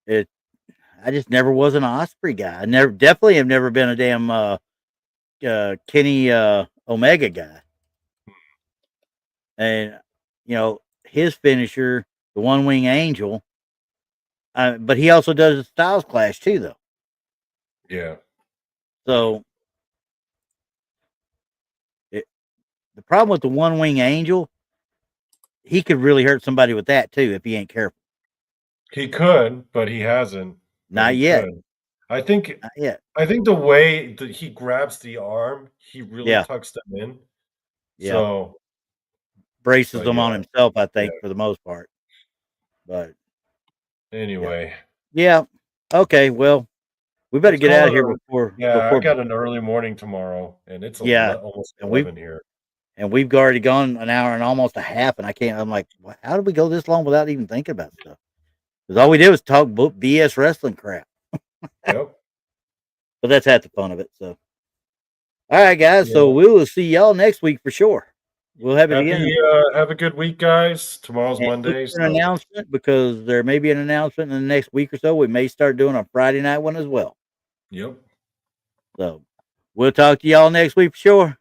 I just never was an Osprey guy. I definitely have never been a damn Kenny Omega guy. And you know, his finisher, the One Wing Angel, but he also does the Styles Clash too, though. Yeah. So the problem with the One Wing Angel, he could really hurt somebody with that too if he ain't careful. He could, but he hasn't. Not yet. I think. Not yet. I think the way that he grabs the arm, he really tucks them in. Yeah. So braces them on himself, I think, for the most part. But anyway. Yeah. Okay. Well, we better get out of here before. I got an early morning tomorrow, and it's almost 11 here. And we've already gone an hour and almost a half, and I'm like, how did we go this long without even thinking about stuff? Because all we did was talk BS wrestling crap. Yep. But that's half the fun of it. So, all right, guys. Yeah. So we will see y'all next week for sure. We'll have it again. Have a good week, guys. Tomorrow's Monday. An announcement, because there may be an announcement in the next week or so. We may start doing a Friday night one as well. Yep. So we'll talk to y'all next week for sure.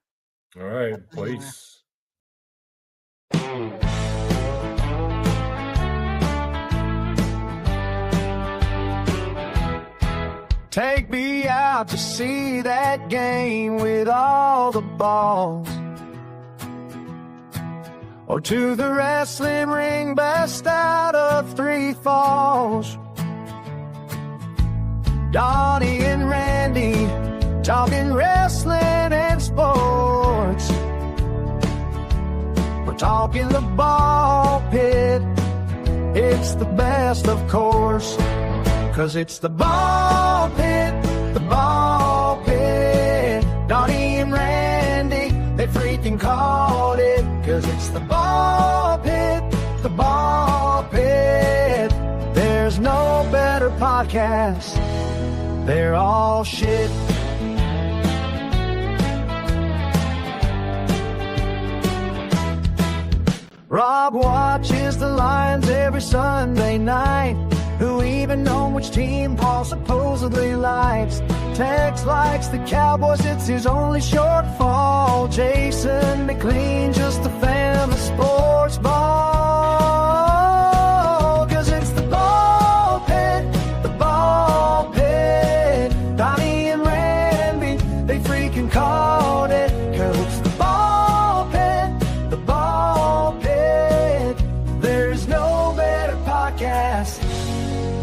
All right. Peace. Take me out to see that game with all the balls, or to the wrestling ring best out of Three Falls. Donny and Randy talking wrestling and sports. We're talking the ball pit. It's the best, of course, 'cause it's the ball pit, the ball pit. Donny and Randy, they freaking called it, 'cause it's the ball pit, the ball pit. There's no better podcast, they're all shit. Rob watches the Lions every Sunday night. Who even know which team Paul supposedly likes? Tex likes the Cowboys, it's his only shortfall. Jason McLean, just a fan of sports ball. 'Cause it's the ball pit, the ball pit. Donny and Randy, they freaking called it. 'Cause it's the ball pit, the ball pit. There's no better podcast.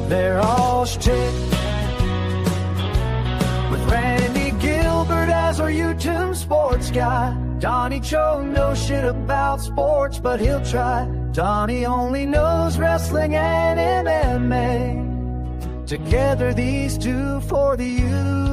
They're all shit. With Randy Gilbert as our YouTube sports guy. Donny Cho knows shit about sports, but he'll try. Donny only knows wrestling and MMA. Together these two for the youth.